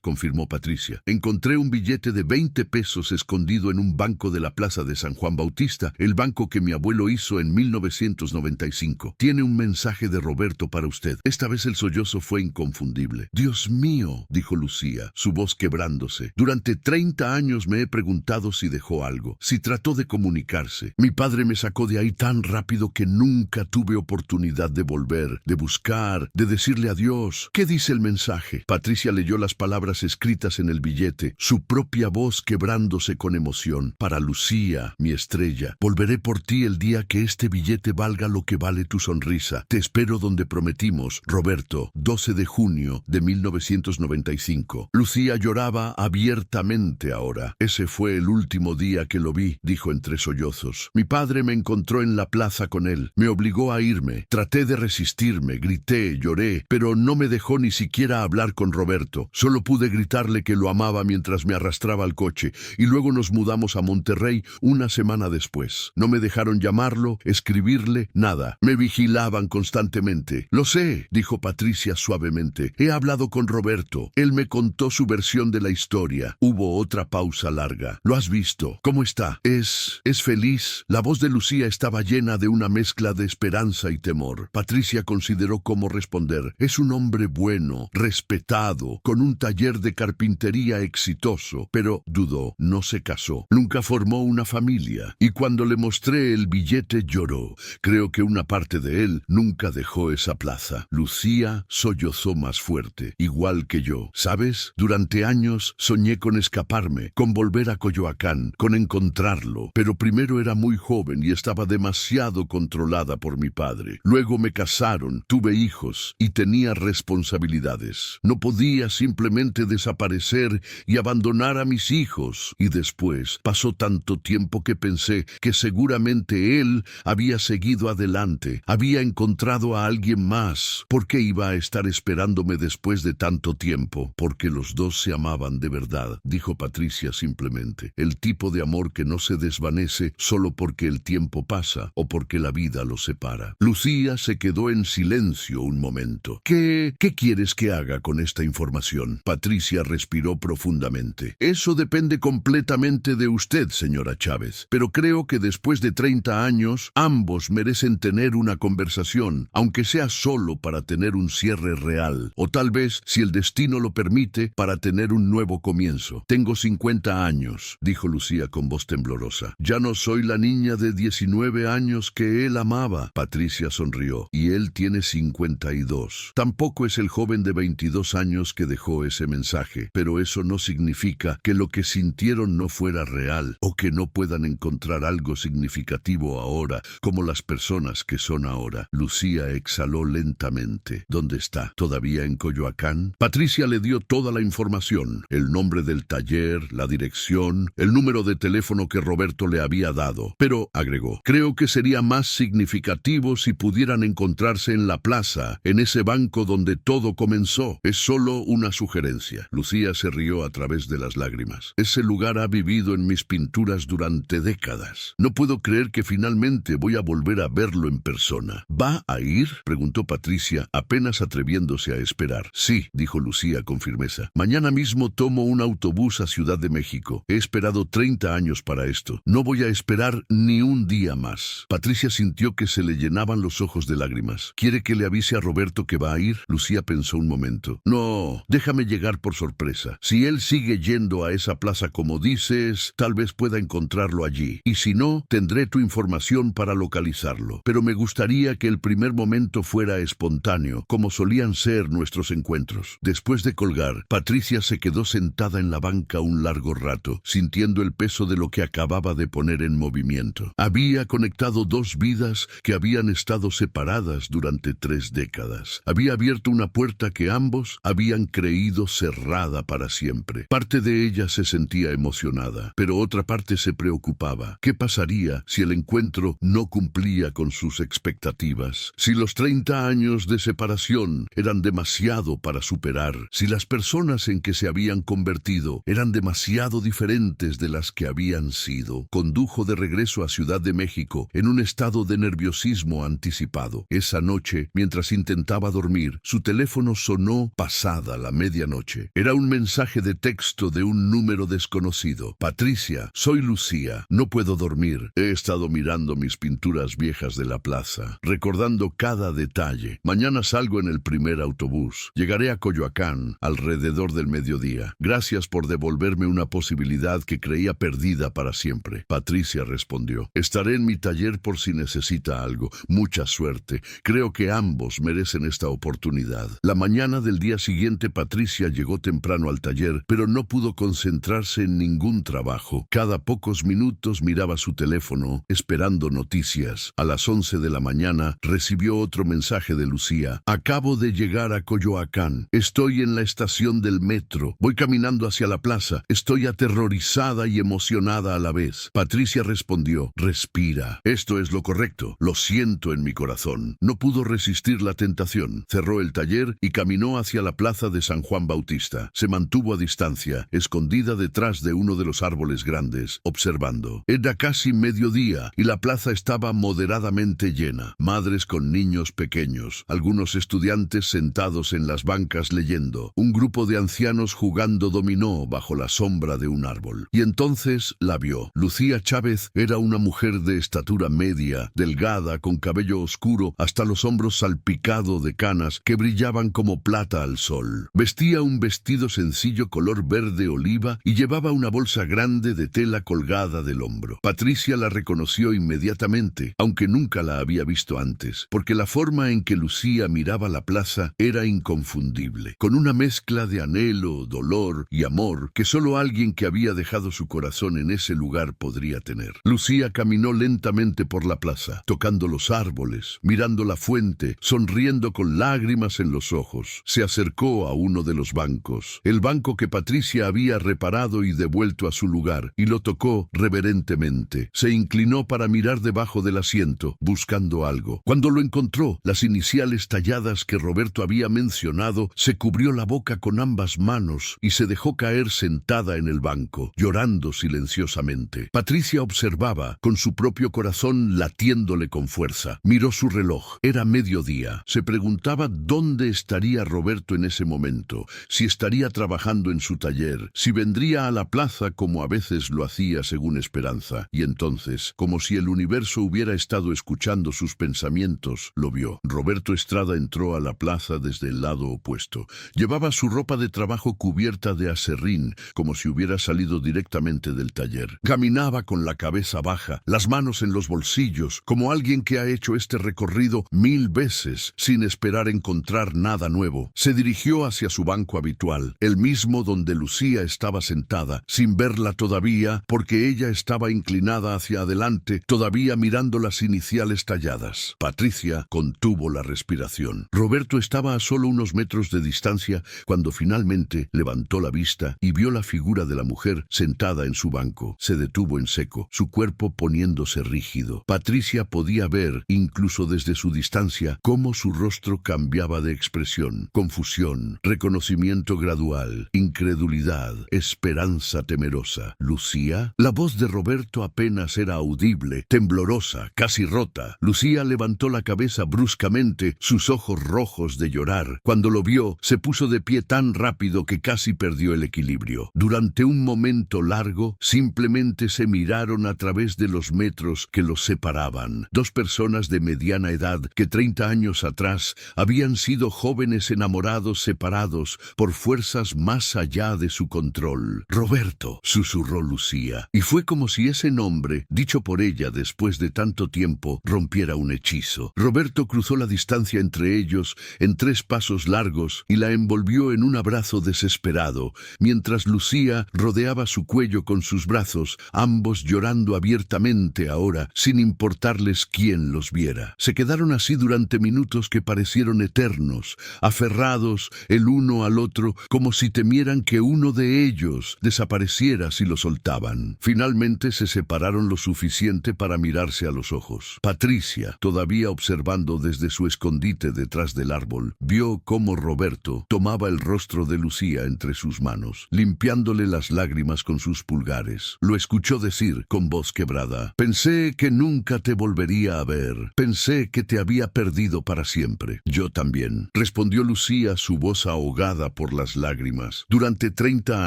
confirmó Patricia. Encontré un billete de 20 pesos escondido en un banco de la plaza de San Juan Bautista, el banco que mi abuelo hizo en 1995. Tiene un mensaje de Roberto para usted. Esta vez el sollozo fue inconfundible. Dios mío, dijo Lucía, su voz quebrándose. Durante 30 años me he preguntado si dejó algo, si trató de comunicarse. Mi padre me sacó de ahí tan rápido que nunca tuve oportunidad de volver, de buscar, de decirle adiós. ¿Qué dice el mensaje? Patricia leyó las palabras escritas en el billete, su propia voz quebrándose con emoción. Para Lucía, mi estrella, volveré por ti el día que este billete valga lo que vale tu sonrisa. Te espero donde prometimos, Roberto, 12 de junio de 1995. Lucía lloraba abiertamente ahora. Ese fue el último día que lo vi, dijo entre sollozos. Mi padre me encontró en la plaza con él. Me obligó a irme. Traté de resistirme, grité, lloré, pero no me dejó ni siquiera hablar con Roberto. Solo pude gritarle que lo amaba mientras me arrastraba al coche, y luego nos mudamos a Monterrey una semana después. No me dejaron llamarlo, escribirle, nada. Me vigilaban constantemente. Lo sé, dijo Patricia suavemente. He hablado con Roberto. Él me contó su versión de la historia. Hubo otra pausa larga. ¿Lo has visto? ¿Cómo está? ¿Es feliz? La voz de Lucía estaba llena de una mezcla de esperanza y temor. Patricia consideró cómo responder. Es un hombre bueno, respetado, con un taller de carpintería exitoso, pero dudó, no se casó. Nunca formó una familia. Y cuando le mostré el billete lloró. Creo que una parte de él nunca dejó esa plaza. Lucía sollozó más fuerte, igual que yo. ¿Sabes? Durante años soñé con escaparme, con volver a Coyoacán, con encontrarlo. Pero primero era muy joven y estaba demasiado controlada por mi padre. Luego me casaron, tuve hijos y tenía responsabilidades. No podía simplemente desaparecer y abandonar a mis hijos. Y después pasó tanto tiempo que pensé que seguramente él había seguido adelante, había encontrado a alguien más. ¿Por qué iba a estar esperándome después de tanto tiempo? Porque los dos se amaban de verdad, dijo Patricia simplemente. El tipo de amor que no se desvanece solo porque el tiempo pasa o porque la vida los separa. Lucía se quedó en silencio un momento. ¿Qué quieres que haga con esta información? Patricia respiró profundamente. Eso depende completamente de usted, señora Chávez. Pero creo que después de 30 años, ambos merecen tener una conversación, aunque sea solo para tener un cierre real. O tal vez, si el destino lo permite, para tener un nuevo comienzo. Tengo 50 años, dijo Lucía con voz temblorosa. Ya no soy la niña de 19 años que él amaba. Patricia sonrió. Y él tiene 52. Tampoco es el joven de 22 años que dejó ese mensaje, pero eso no significa que lo que sintieron no fuera real, o que no puedan encontrar algo significativo ahora, como las personas que son ahora. Lucía exhaló lentamente. ¿Dónde está? ¿Todavía en Coyoacán? Patricia le dio toda la información, el nombre del taller, la dirección, el número de teléfono que Roberto le había dado. Pero, agregó, creo que sería más significativo si pudieran encontrarse en la plaza, en ese banco donde todo comenzó. Es solo una sugerencia. Lucía se rió a través de las lágrimas. Ese lugar ha vivido en mis pinturas durante décadas. No puedo creer que finalmente voy a volver a verlo en persona. ¿Va a ir?, preguntó Patricia, apenas atreviéndose a esperar. Sí, dijo Lucía con firmeza. Mañana mismo tomo un autobús a Ciudad de México. He esperado 30 años para esto. No voy a esperar ni un día más. Patricia sintió que se le llenaban los ojos de lágrimas. ¿Quiere que le avise a Roberto que va a ir? Lucía pensó un momento. No, déjame llegar por sorpresa. Si él sigue yendo a esa plaza como dices, tal vez pueda encontrarlo allí. Y si no, tendré tu información para localizarlo. Pero me gustaría que el primer momento fuera espontáneo, como solían ser nuestros encuentros. Después de colgar, Patricia se quedó sentada en la banca un largo rato, sintiendo el peso de lo que acababa de poner taller en movimiento. Había conectado dos vidas que habían estado separadas durante 3 décadas. Había abierto una puerta que ambos habían creído cerrada para siempre. Parte de ella se sentía emocionada, pero otra parte se preocupaba. ¿Qué pasaría si el encuentro no cumplía con sus expectativas? Si los 30 años de separación eran demasiado para superar, si las personas en que se habían convertido eran demasiado diferentes de las que habían sido. Condujo de regreso a Ciudad de México en un estado de nerviosismo anticipado. Esa noche, mientras intentaba dormir, su teléfono sonó pasada la medianoche. Era un mensaje de texto de un número desconocido. Patricia, soy Lucía. No puedo dormir. He estado mirando mis pinturas viejas de la plaza, recordando cada detalle. Mañana salgo en el primer autobús. Llegaré a Coyoacán alrededor del mediodía. Gracias por devolverme una posibilidad que creía perdida para siempre. Patricia respondió. Estaré en mi taller por si necesita algo. Mucha suerte. Creo que ambos merecen esta oportunidad. La mañana del día siguiente, Patricia llegó temprano al taller, pero no pudo concentrarse en ningún trabajo. Cada pocos minutos miraba su teléfono, esperando noticias. A las 11 de la mañana, recibió otro mensaje de Lucía. Acabo de llegar a Coyoacán. Estoy en la estación del metro. Voy caminando hacia la plaza. Estoy aterrorizada y emocionada a la vez. Patricia respondió. Respira. Esto es lo correcto. Lo siento en mi corazón. No pudo resistir la tentación. Cerró el taller y caminó hacia la plaza de San Juan Bautista. Se mantuvo a distancia, escondida detrás de uno de los árboles grandes, observando. Era casi mediodía y la plaza estaba moderadamente llena. Madres con niños pequeños, algunos estudiantes sentados en las bancas leyendo, un grupo de ancianos jugando dominó bajo la sombra de un árbol. Y entonces la vio. Lucía Chávez era una mujer de estatura media, delgada, con cabello oscuro hasta los hombros salpicado de canas que brillaban como plata al sol. Vestía un vestido sencillo color verde oliva y llevaba una bolsa grande de tela colgada del hombro. Patricia la reconoció inmediatamente, aunque nunca la había visto antes, porque la forma en que Lucía miraba la plaza era inconfundible, con una mezcla de anhelo, dolor y amor que solo alguien que había dejado su corazón en ese lugar podría tener. Lucía caminó lentamente por la plaza, tocando los árboles, mirando la fuente, sonriendo con lágrimas en los ojos. Se acercó a uno de los bancos, el banco que Patricia había reparado y devuelto a su lugar, y lo tocó reverentemente. Se inclinó para mirar debajo del asiento, buscando algo. Cuando lo encontró, las iniciales talladas que Roberto había mencionado, se cubrió la boca con ambas manos y se dejó caer sentada en el banco, llorando silenciosamente. Patricia observaba, con su propio corazón latiéndole con fuerza. Miró su reloj. Era mediodía. Se preguntaba dónde estaría Roberto en ese momento, si estaría trabajando en su taller, si vendría a la plaza como a veces lo hacía según esperanza. Y entonces, como si el universo hubiera estado escuchando sus pensamientos, lo vio. Roberto Estrada entró a la plaza desde el lado opuesto. Llevaba su ropa de trabajo cubierta de aserrín, como si hubiera salido directamente del taller. Caminaba con la cabeza baja, las manos en los bolsillos, como alguien que ha hecho este recorrido 1000 veces, sin esperar encontrar nada nuevo. Se dirigió hacia su banco habitual, el mismo donde Lucía estaba sentada, sin verla todavía, porque ella estaba inclinada hacia adelante, todavía mirando las iniciales talladas. Patricia contuvo la respiración. Roberto estaba a solo unos metros de distancia cuando finalmente levantó la vista y vio la figura de la mujer sentada en su banco. Se detuvo en seco, su cuerpo poniéndose rígido. Patricia podía ver, incluso desde su distancia, cómo su rostro cambiaba de expresión. Confusión, reconocimiento gradual, incredulidad, esperanza temerosa. ¿Lucía? La voz de Roberto apenas era audible, temblorosa, casi rota. Lucía levantó la cabeza bruscamente, sus ojos rojos de llorar. Cuando lo vio, se puso de pie tan rápido que casi perdió el equilibrio. Durante un momento largo, simplemente se miraron a través de los metros que los separaban. Dos personas de mediana edad que 30 años atrás habían sido jóvenes enamorados separados por fuerzas más allá de su control. Roberto, susurró Lucía, y fue como si ese nombre, dicho por ella después de tanto tiempo, rompiera un hechizo. Roberto cruzó la distancia entre ellos en 3 pasos largos y la envolvió en un abrazo desesperado, mientras Lucía rodeaba su cuello con sus brazos, ambos llorando abiertamente ahora, sin importarles quién los viera. Se quedaron así durante minutos que parecieron eternos, aferrados el uno al otro, como si temieran que uno de ellos desapareciera si lo soltaban. Finalmente se separaron lo suficiente para mirarse a los ojos. Patricia, todavía observando desde su escondite detrás del árbol, vio cómo Roberto tomaba el rostro de Lucía entre sus manos, limpiándole las lágrimas con sus pulgares. Lo escuchó decir con voz quebrada: «Pensé que nunca te volvería a ver. Pensé que te había perdido para siempre». «Yo también», respondió Lucía, su voz ahogada por las lágrimas. «Durante 30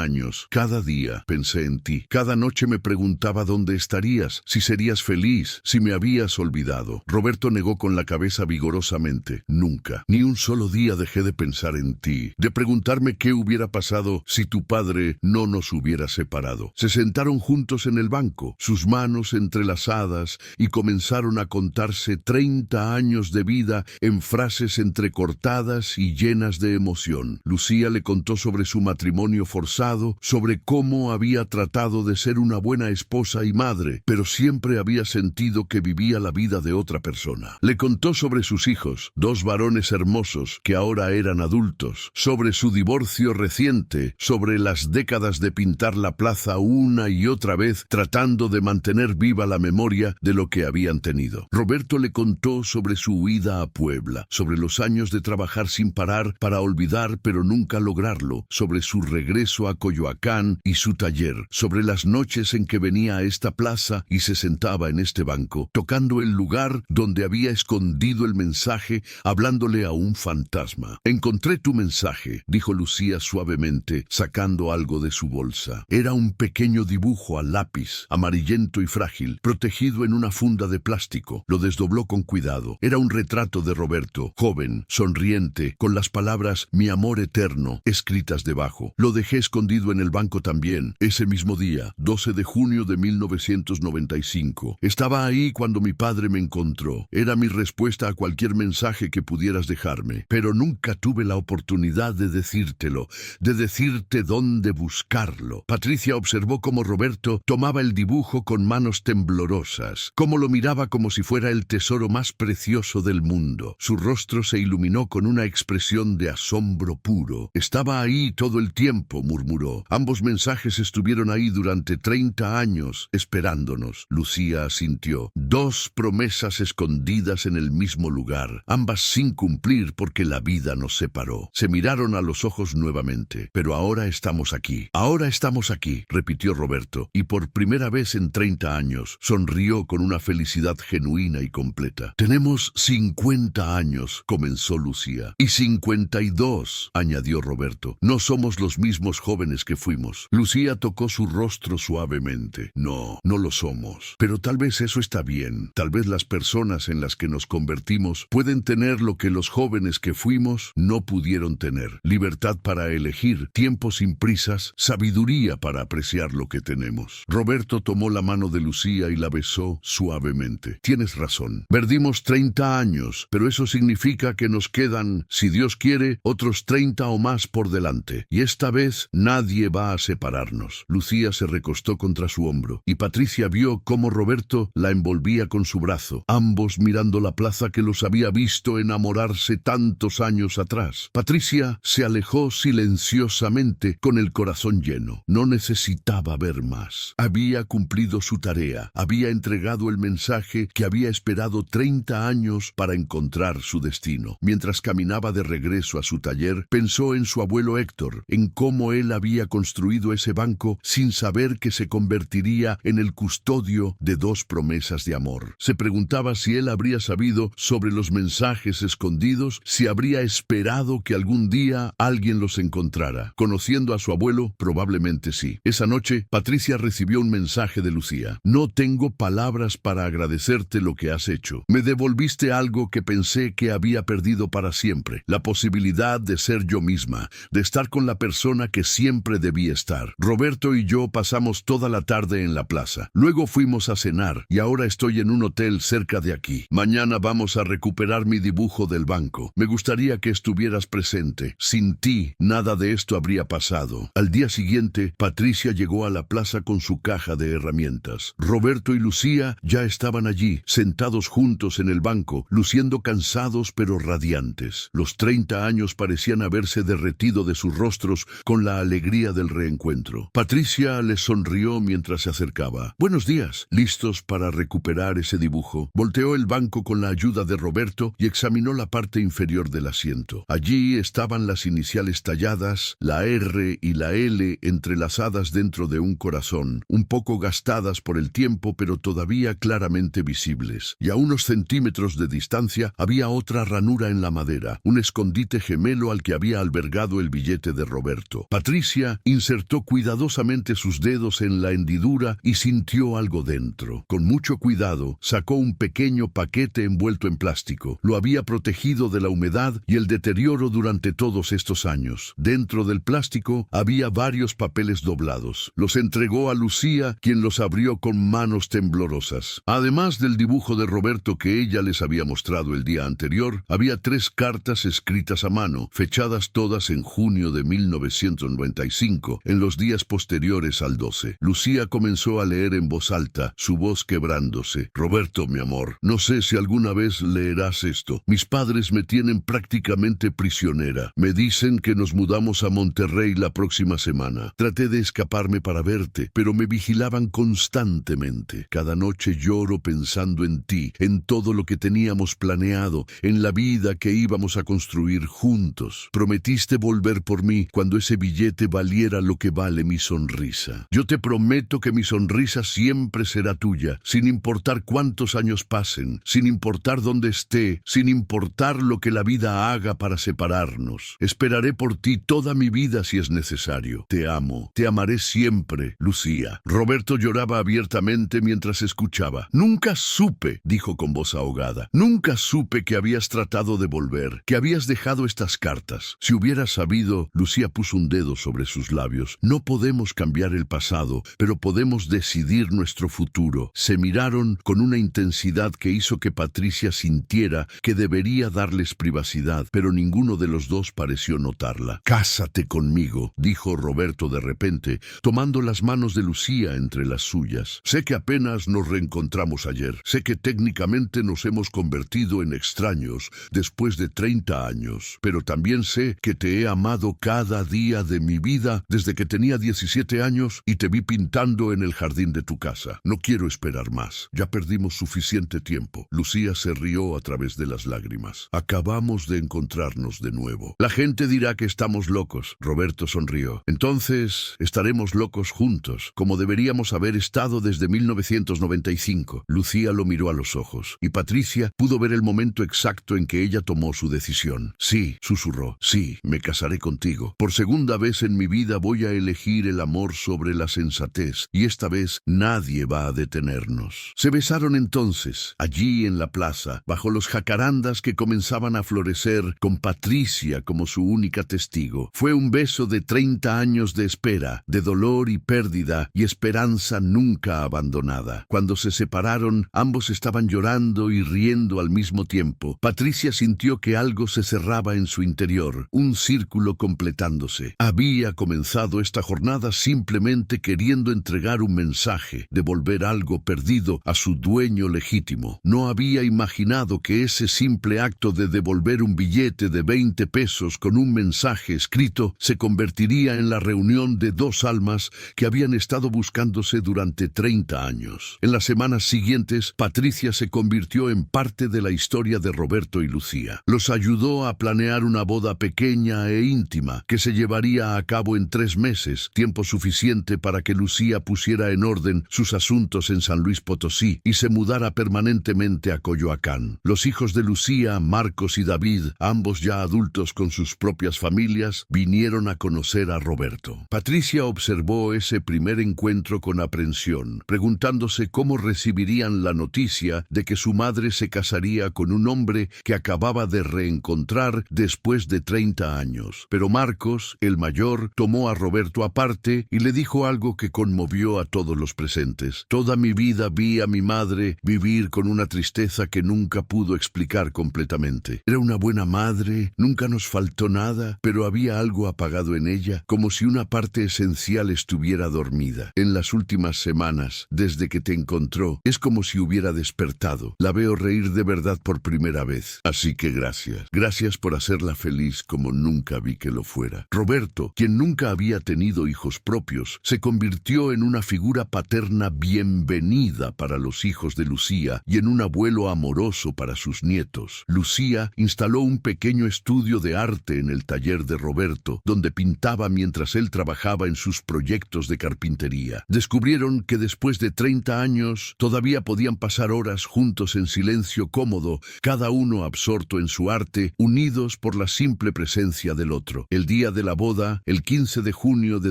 años, cada día pensé en ti. Cada noche me preguntaba dónde estarías, si serías feliz, si me habías olvidado». Roberto negó con la cabeza vigorosamente. «Nunca, ni un solo día dejé de pensar en ti, de preguntarme qué hubiera pasado si tu padre no nos hubiera separado». Se sentaron juntos en el banco, sus manos entrelazadas, y comenzaron a contarse 30 años de vida en frases entrecortadas y llenas de emoción. Lucía le contó sobre su matrimonio forzado, sobre cómo había tratado de ser una buena esposa y madre, pero siempre había sentido que vivía la vida de otra persona. Le contó sobre sus hijos, 2 varones hermosos que ahora eran adultos, sobre su divorcio reciente, sobre las décadas de pintar la plaza una y otra vez, tratando de mantener viva la memoria de lo que habían tenido. Roberto le contó sobre su huida a Puebla, sobre los años de trabajar sin parar para olvidar pero nunca lograrlo, sobre su regreso a Coyoacán y su taller, sobre las noches en que venía a esta plaza y se sentaba en este banco, tocando el lugar donde había escondido el mensaje, hablándole a un fantasma. «Encontré tu mensaje», dijo Lucía suavemente, sacando algo de su bolsa. Era un pequeño dibujo a lápiz, amarillento y frágil, protegido en una funda de plástico. Lo desdobló con cuidado. Era un retrato de Roberto, joven, sonriente, con las palabras «Mi amor eterno» escritas debajo. Lo dejé escondido en el banco también, ese mismo día, 12 de junio de 1995. Estaba ahí cuando mi padre me encontró. Era mi respuesta a cualquier mensaje que pudieras dejarme, pero nunca tuve la oportunidad de decírtelo, de decirte dónde buscarlo». Patricia observó cómo Roberto tomaba el dibujo con manos temblorosas, cómo lo miraba como si fuera el tesoro más precioso del mundo. Su rostro se iluminó con una expresión de asombro puro. «Estaba ahí todo el tiempo», murmuró. «Ambos mensajes estuvieron ahí durante 30 años, esperándonos». Lucía asintió. 2 promesas escondidas en el mismo lugar, ambas sin cumplir porque la vida nos separó. Se miraron a los ojos nuevamente. «Pero ahora estamos aquí. Ahora estamos aquí», repitió Roberto, y por primera vez en 30 años sonrió con una felicidad genuina y completa. «Tenemos 50 años», comenzó Lucía. «Y 52», añadió Roberto. «No somos los mismos jóvenes que fuimos». Lucía tocó su rostro suavemente. «No, no lo somos. Pero tal vez eso está bien. Tal vez las personas en las que nos convertimos pueden tener lo que los jóvenes que fuimos no pudieron tener. Libertad para elegir, tiempo sin prisas, sabiduría para apreciar lo que tenemos». Roberto tomó la mano de Lucía y la besó suavemente. «Tienes razón. Perdimos 30 años, pero eso significa que nos quedan, si Dios quiere, otros 30 o más por delante. Y esta vez nadie va a separarnos». Lucía se recostó contra su hombro, y Patricia vio cómo Roberto la envolvía con su brazo, ambos mirando la plaza que los había visto enamorarse tantos años atrás. Patricia se alejó silenciosamente con el corazón lleno. No necesitaba ver más. Había cumplido su tarea, había entregado el mensaje que había esperado 30 años para encontrar su destino. Mientras caminaba de regreso a su taller, pensó en su abuelo Héctor, en cómo él había construido ese banco sin saber que se convertiría en el custodio de 2 promesas de amor. Se preguntaba si él habría sabido sobre los mensajes escondidos, si habría esperado que algún día alguien los encontrara. Conociendo a su abuelo, probablemente sí. Esa noche, Patricia recibió un mensaje de Lucía. «No tengo palabras para agradecerte lo que has hecho. Me devolviste algo que pensé que había perdido para siempre, la posibilidad de ser yo misma, de estar con la persona que siempre debí estar. Roberto y yo pasamos toda la tarde en la plaza. Luego fuimos a cenar y ahora estoy en un hotel cerca de aquí. Mañana vamos a recuperar mi dibujo del banco. Me gustaría que estuvieras presente. Sin ti, nada de esto habría pasado». Al día siguiente, Patricia llegó a la plaza con su caja de herramientas. Roberto y Lucía ya estaban allí, sentados juntos en el banco, luciendo cansados pero radiantes. Los 30 años parecían haberse derretido de sus rostros con la alegría del reencuentro. Patricia les sonrió mientras se acercaba. «Buenos días». Listos para recuperar ese dibujo, volteó el banco con la ayuda de Roberto y examinó la parte inferior del asiento. Allí estaban las iniciales talladas, la R y la L entrelazadas dentro de un corazón, un poco gastadas por el tiempo pero todavía claramente visibles. Y a unos centímetros de distancia había otra ranura en la madera, un escondite gemelo al que había albergado el billete de Roberto. Patricia insertó cuidadosamente sus dedos en la hendidura y sintió algo dentro. Con mucho cuidado, sacó un pequeño paquete envuelto en plástico. Lo había protegido de la humedad y el deterioro durante todos estos años. Dentro del plástico había varios papeles doblados. Los entregó a Lucía, quien los abrió con manos temblorosas. Además del dibujo de Roberto que ella les había mostrado el día anterior, había 3 cartas escritas a mano, fechadas todas en junio de 1995, en los días posteriores al 12. Lucía comenzó a leer en voz alta, su voz quebrándose. «Roberto, mi amor, no sé si alguna vez leerás esto. Mis padres me tienen prácticamente prisionera. Me dicen que nos mudamos a Monterrey la próxima semana. Traté de escaparme para verte, pero me vigilaban constantemente. Cada noche lloro pensando en ti, en todo lo que teníamos planeado, en la vida que íbamos a construir juntos. Prometiste volver por mí cuando ese billete valiera lo que vale mi sonrisa. Yo te prometo que mi sonrisa siempre será tuya, sin importar cuántos años pasen, sin importar dónde esté, sin importar lo que la vida haga para separarnos. Esperaré por ti toda mi vida si es necesario. Te amo, te amaré siempre, Lucía». Roberto lloraba abiertamente mientras escuchaba. «Nunca supe», dijo con voz ahogada, «nunca supe que habías tratado de volver, que habías dejado estas cartas. Si hubieras sabido». Lucía puso un dedo sobre sus labios. «No podemos cambiar el pasado, pero podemos decidir nuestro futuro». Se miraron con una intensidad que hizo que Patricia sintiera que debería darles privacidad, pero ninguno de los dos pareció notarla. «Cásate conmigo», dijo Roberto de repente, tomando las manos de Lucía entre las suyas. «Sé que apenas nos reencontramos ayer. Sé que técnicamente nos hemos convertido en extraños después de 30 años, pero también sé que te he amado cada día de mi vida desde que tenía 17 años y te vi pintando en el jardín de tu casa. No quiero esperar más. Ya perdimos suficiente tiempo». Lucía se rió a través de las lágrimas. «Acabamos de encontrarnos de nuevo. La gente dirá que estamos locos». Roberto sonrió. «Entonces estaremos locos juntos, como deberíamos haber estado desde 1995. Lucía lo miró a los ojos, y Patricia pudo ver el momento exacto en que ella tomó su decisión. «Sí», susurró, «sí, me casaré contigo. Por segunda vez en mi vida voy a elegir el amor sobre la sensatez, y esta vez nadie va a detenernos». Se besaron entonces, allí en la plaza, bajo los jacarandas que comenzaban a florecer, con Patricia como su única testigo. Fue un beso de 30 años de espera, de dolor y pérdida, y esperanza nunca abandonada. Cuando se separaron, ambos estaban llorando y riendo al mismo tiempo. Patricia sintió que algo se cerraba en su interior, un círculo completándose. Había comenzado esta jornada simplemente queriendo entregar un mensaje, devolver algo perdido a su dueño legítimo. No había imaginado que ese simple acto de devolver un billete de 20 pesos con un mensaje escrito se convertiría en la reunión de 2 almas que habían estado buscándose durante 30 años. En las semanas siguientes, Patricia se convirtió en parte de la historia de Roberto y Lucía. Los ayudó a planear una boda pequeña e íntima que se llevaría a cabo en 3 meses, tiempo suficiente para que Lucía pusiera en orden sus asuntos en San Luis Potosí y se mudara permanentemente a Coyoacán. Los hijos de Lucía, Marcos y David, ambos ya adultos con sus propias familias, vinieron a conocer a Roberto. Patricia observó ese primer encuentro con aprensión, preguntándose cómo recibirían la noticia de que su madre se casaría con un hombre que acababa de reencontrar después de 30 años. Pero Marcos, el mayor, tomó a Roberto aparte y le dijo algo que conmovió a todos los presentes. «Toda mi vida vi a mi madre vivir con una tristeza que nunca pudo explicar completamente. Era una buena madre, nunca nos faltó nada, pero había algo apagado en ella, como si una parte esencial estuviera dormida. En las últimas últimas semanas, desde que te encontró, es como si hubiera despertado. La veo reír de verdad por primera vez. Así que gracias. Gracias por hacerla feliz como nunca vi que lo fuera. Roberto, quien nunca había tenido hijos propios, se convirtió en una figura paterna bienvenida para los hijos de Lucía y en un abuelo amoroso para sus nietos. Lucía instaló un pequeño estudio de arte en el taller de Roberto, donde pintaba mientras él trabajaba en sus proyectos de carpintería. Descubrieron que después de 30 años todavía podían pasar horas juntos en silencio cómodo, cada uno absorto en su arte, unidos por la simple presencia del otro. El día de la boda, el 15 de junio de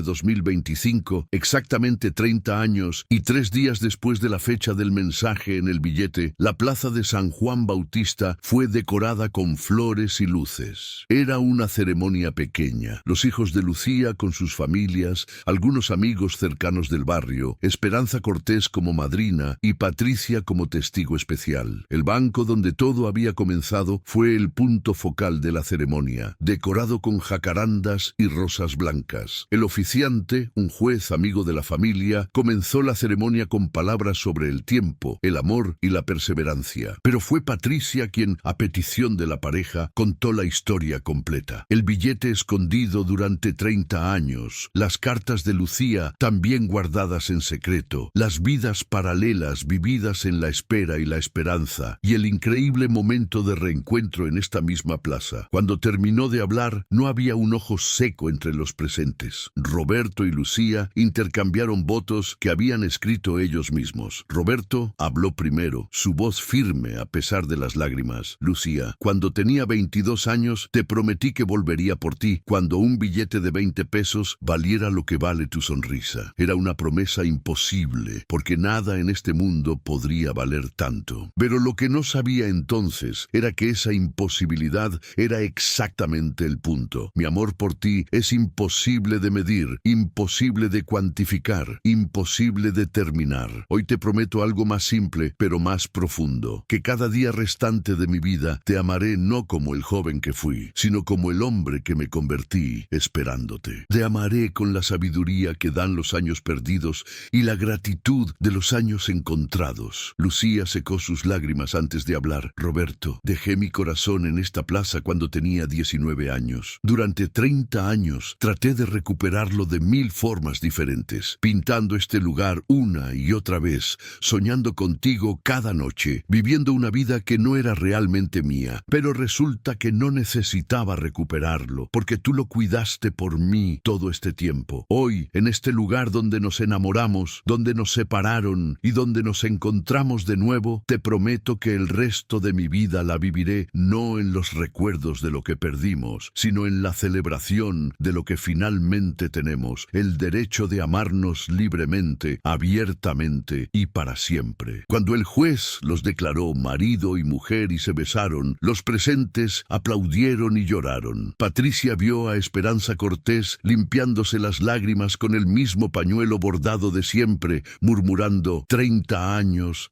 2025, exactamente 30 años y 3 días después de la fecha del mensaje en el billete, la plaza de San Juan Bautista fue decorada con flores y luces. Era una ceremonia pequeña. Los hijos de Lucía con sus familias, algunos amigos cercanos del barrio, Esperanza Cortés como madrina y Patricia como testigo especial. El banco donde todo había comenzado fue el punto focal de la ceremonia, decorado con jacarandas y rosas blancas. El oficiante, un juez amigo de la familia, comenzó la ceremonia con palabras sobre el tiempo, el amor y la perseverancia. Pero fue Patricia quien, a petición de la pareja, contó la historia completa. El billete escondido durante 30 años, las cartas de Lucía también guardadas en secreto, las vidas paralelas vividas en la espera y la esperanza, y el increíble momento de reencuentro en esta misma plaza. Cuando terminó de hablar, no había un ojo seco entre los presentes. Roberto y Lucía intercambiaron votos que habían escrito ellos mismos. Roberto habló primero, su voz firme a pesar de las lágrimas. Lucía, cuando tenía 22 años, te prometí que volvería por ti cuando un billete de 20 pesos valiera lo que vale tu sonrisa. Era una promesa imposible, porque nada en este mundo podría valer tanto. Pero lo que no sabía entonces era que esa imposibilidad era exactamente el punto. Mi amor por ti es imposible de medir, imposible de cuantificar, imposible de terminar. Hoy te prometo algo más simple, pero más profundo, que cada día restante de mi vida te amaré no como el joven que fui, sino como el hombre que me convertí esperándote. Te amaré con la sabiduría que dan los años perdidos y la gratitud de los años encontrados. Lucía secó sus lágrimas antes de hablar. Roberto, dejé mi corazón en esta plaza cuando tenía 19 años. Durante 30 años traté de recuperarlo de 1000 formas diferentes, pintando este lugar una y otra vez, soñando contigo cada noche, viviendo una vida que no era realmente mía. Pero resulta que no necesitaba recuperarlo, porque tú lo cuidaste por mí todo este tiempo. Hoy, en este lugar donde nos enamoramos, donde nos separaron y donde nos encontramos de nuevo, te prometo que el resto de mi vida la viviré no en los recuerdos de lo que perdimos, sino en la celebración de lo que finalmente tenemos, el derecho de amarnos libremente, abiertamente y para siempre. Cuando el juez los declaró marido y mujer y se besaron, los presentes aplaudieron y lloraron. Patricia vio a Esperanza Cortés limpiándose las lágrimas con el mismo pañuelo bordado de siempre, murmurando 30 años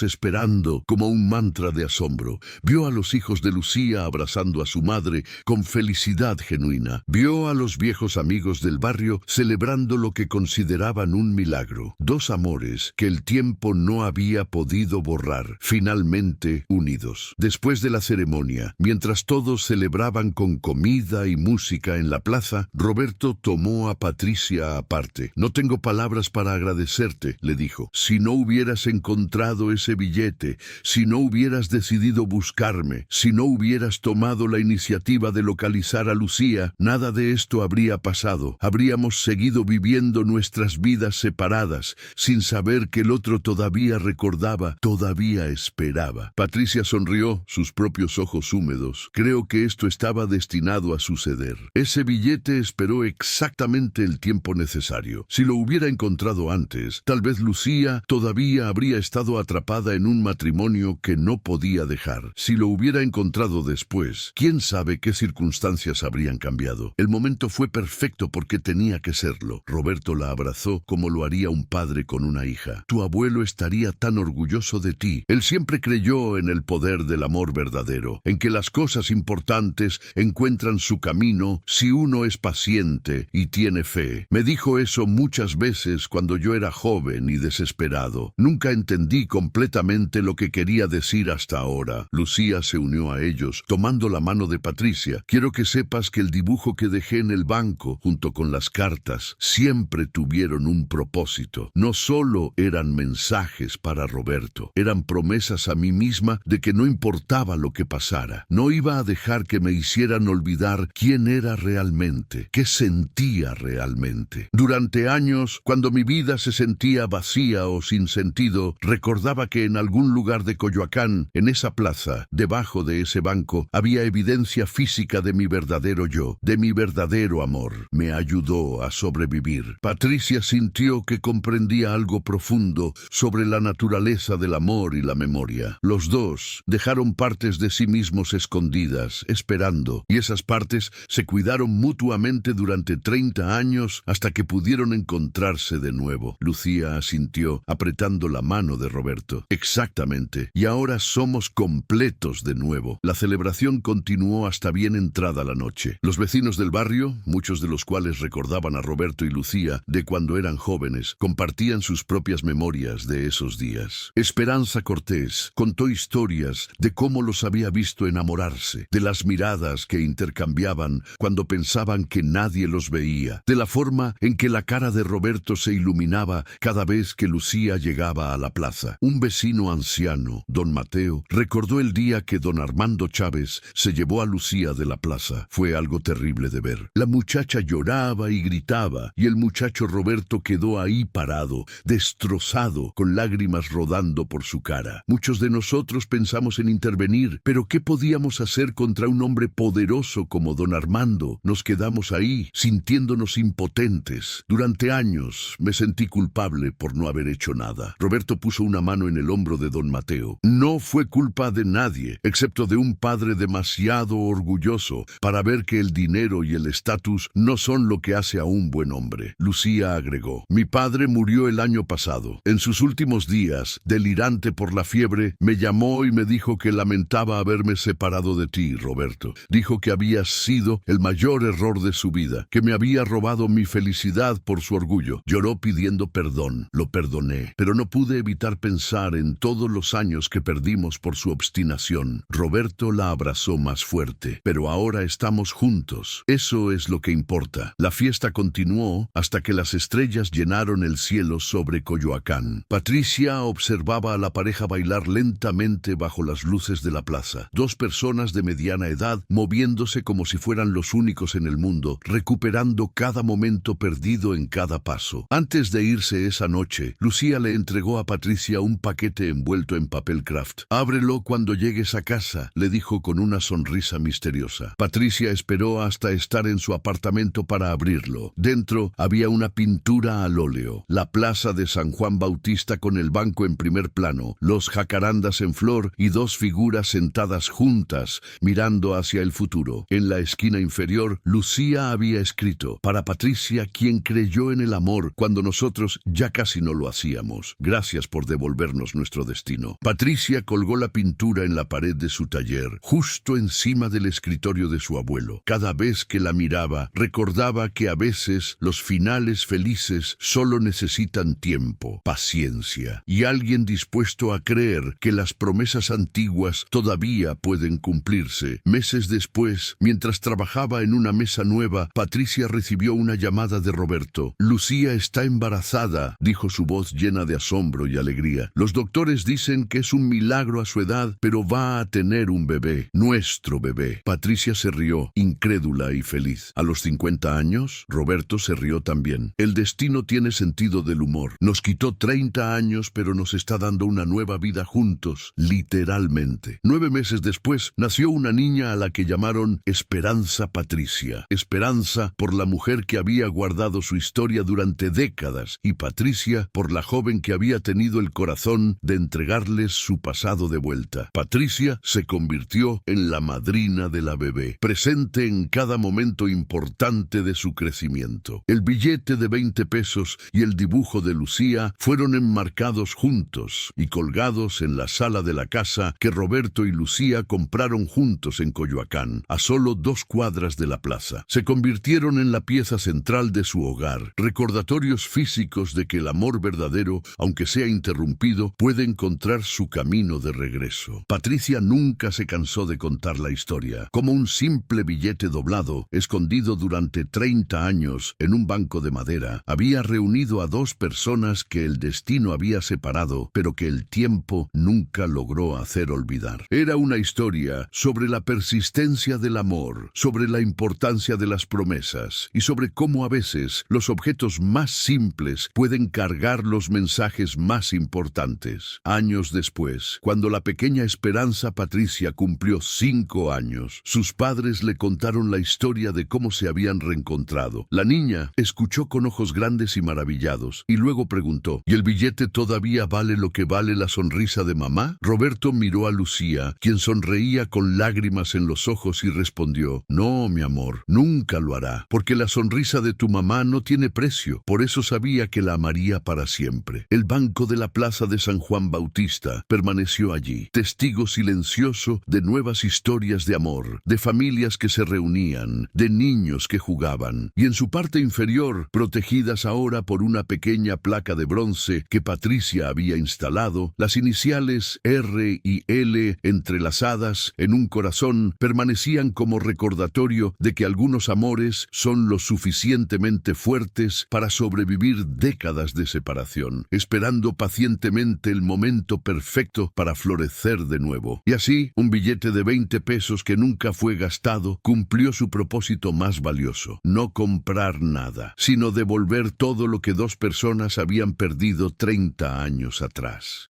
esperando, como un mantra de asombro. Vio a los hijos de Lucía abrazando a su madre con felicidad genuina. Vio a los viejos amigos del barrio celebrando lo que consideraban un milagro. Dos amores que el tiempo no había podido borrar, finalmente unidos. Después de la ceremonia, mientras todos celebraban con comida y música en la plaza, Roberto tomó a Patricia aparte. No tengo palabras para agradecerte, le dijo. Si no hubieras encontrado ese billete, si no hubieras decidido buscarme, si no hubieras tomado la iniciativa de localizar a Lucía, nada de esto habría pasado. Habríamos seguido viviendo nuestras vidas separadas, sin saber que el otro todavía recordaba, todavía esperaba. Patricia sonrió, sus propios ojos húmedos. Creo que esto estaba destinado a suceder. Ese billete esperó exactamente el tiempo necesario. Si lo hubiera encontrado antes, tal vez Lucía todavía habría estado atrapada en un matrimonio que no podía dejar. Si lo hubiera encontrado después, quién sabe qué circunstancias habrían cambiado. El momento fue perfecto porque tenía que serlo. Roberto la abrazó como lo haría un padre con una hija. Tu abuelo estaría tan orgulloso de ti. Él siempre creyó en el poder del amor verdadero, en que las cosas importantes encuentran su camino si uno es paciente y tiene fe. Me dijo eso muchas muchas veces cuando yo era joven y desesperado. Nunca entendí completamente lo que quería decir hasta ahora. Lucía se unió a ellos, tomando la mano de Patricia. Quiero que sepas que el dibujo que dejé en el banco, junto con las cartas, siempre tuvieron un propósito. No solo eran mensajes para Roberto, eran promesas a mí misma de que no importaba lo que pasara. No iba a dejar que me hicieran olvidar quién era realmente, qué sentía realmente. Durante años, cuando mi vida se sentía vacía o sin sentido, recordaba que en algún lugar de Coyoacán, en esa plaza, debajo de ese banco, había evidencia física de mi verdadero yo, de mi verdadero amor. Me ayudó a sobrevivir. Patricia sintió que comprendía algo profundo sobre la naturaleza del amor y la memoria. Los dos dejaron partes de sí mismos escondidas, esperando, y esas partes se cuidaron mutuamente durante 30 años hasta que pudieron encontrarse de nuevo. Lucía asintió, apretando la mano de Roberto. Exactamente, y ahora somos completos de nuevo. La celebración continuó hasta bien entrada la noche. Los vecinos del barrio, muchos de los cuales recordaban a Roberto y Lucía de cuando eran jóvenes, compartían sus propias memorias de esos días. Esperanza Cortés contó historias de cómo los había visto enamorarse, de las miradas que intercambiaban cuando pensaban que nadie los veía, de la forma en que la cara de Roberto se iluminaba cada vez que Lucía llegaba a la plaza. Un vecino anciano, don Mateo, recordó el día que don Armando Chávez se llevó a Lucía de la plaza. Fue algo terrible de ver. La muchacha lloraba y gritaba, y el muchacho Roberto quedó ahí parado, destrozado, con lágrimas rodando por su cara. Muchos de nosotros pensamos en intervenir, pero ¿qué podíamos hacer contra un hombre poderoso como don Armando? Nos quedamos ahí, sintiéndonos impotentes. Durante años me sentí culpable por no haber hecho nada. Roberto puso una mano en el hombro de don Mateo. No fue culpa de nadie, excepto de un padre demasiado orgulloso para ver que el dinero y el estatus no son lo que hace a un buen hombre. Lucía agregó: mi padre murió el año pasado. En sus últimos días, delirante por la fiebre, me llamó y me dijo que lamentaba haberme separado de ti, Roberto. Dijo que había sido el mayor error de su vida, que me había robado mi felicidad por su orgullo. Lloró pidiendo perdón. Lo perdoné, pero no pude evitar pensar en todos los años que perdimos por su obstinación. Roberto la abrazó más fuerte, pero ahora estamos juntos. Eso es lo que importa. La fiesta continuó hasta que las estrellas llenaron el cielo sobre Coyoacán. Patricia observaba a la pareja bailar lentamente bajo las luces de la plaza. Dos personas de mediana edad moviéndose como si fueran los únicos en el mundo, recuperando cada momento perdido en cada paso. Antes de irse esa noche, Lucía le entregó a Patricia un paquete envuelto en papel craft. Ábrelo cuando llegues a casa, le dijo con una sonrisa misteriosa. Patricia esperó hasta estar en su apartamento para abrirlo. Dentro había una pintura al óleo, la plaza de San Juan Bautista con el banco en primer plano, los jacarandas en flor y dos figuras sentadas juntas, mirando hacia el futuro. En la esquina inferior, Lucía había escrito: para Patricia, quien creyó en el amor cuando nosotros ya casi no lo hacíamos. Gracias por devolvernos nuestro destino. Patricia colgó la pintura en la pared de su taller, justo encima del escritorio de su abuelo. Cada vez que la miraba, recordaba que a veces los finales felices solo necesitan tiempo, paciencia y alguien dispuesto a creer que las promesas antiguas todavía pueden cumplirse. Meses después, mientras trabajaba en una mesa nueva, Patricia recibió una llamada de Roberto. Lucía está embarazada, dijo su voz llena de asombro y alegría. Los doctores dicen que es un milagro a su edad, pero va a tener un bebé, nuestro bebé. Patricia se rió, incrédula y feliz. A los 50 años, Roberto se rió también. El destino tiene sentido del humor. Nos quitó 30 años, pero nos está dando una nueva vida juntos, literalmente. 9 meses después, nació una niña a la que llamaron Esperanza Patricia. Esperanza por la mujer que había guardado su historia durante décadas, y Patricia por la joven que había tenido el corazón de entregarles su pasado de vuelta. Patricia se convirtió en la madrina de la bebé, presente en cada momento importante de su crecimiento. El billete de 20 pesos y el dibujo de Lucía fueron enmarcados juntos y colgados en la sala de la casa que Roberto y Lucía compraron juntos en Coyoacán, a solo 2 cuadras de la plaza. Se convirtieron en la pieza central de su hogar, recordatorios físicos de que el amor verdadero, aunque sea interrumpido, puede encontrar su camino de regreso. Patricia nunca se cansó de contar la historia, como un simple billete doblado, escondido durante 30 años en un banco de madera, había reunido a dos personas que el destino había separado, pero que el tiempo nunca logró hacer olvidar. Era una historia sobre la persistencia del amor, sobre la importancia de las promesas y sobre cómo a veces los objetos más simples pueden cargar los mensajes más importantes. Años después, cuando la pequeña Esperanza Patricia cumplió 5 años, sus padres le contaron la historia de cómo se habían reencontrado. La niña escuchó con ojos grandes y maravillados y luego preguntó: ¿Y el billete todavía vale lo que vale la sonrisa de mamá? Roberto miró a Lucía, quien sonreía con lágrimas en los ojos, y respondió: No, mi amor, nunca lo hará, porque la sonrisa de tu mamá no tiene precio. Por eso sabía que la amaría para siempre. El banco de la plaza de San Juan Bautista permaneció allí, testigo silencioso de nuevas historias de amor, de familias que se reunían, de niños que jugaban, y en su parte inferior, protegidas ahora por una pequeña placa de bronce que Patricia había instalado, las iniciales R y L entrelazadas en un corazón permanecían como recordatorio de que algunos amores son lo suficientemente fuertes para sobrevivir décadas de separación, esperando pacientemente el momento perfecto para florecer de nuevo. Y así, un billete de 20 pesos que nunca fue gastado cumplió su propósito más valioso: no comprar nada, sino devolver todo lo que dos personas habían perdido 30 años atrás.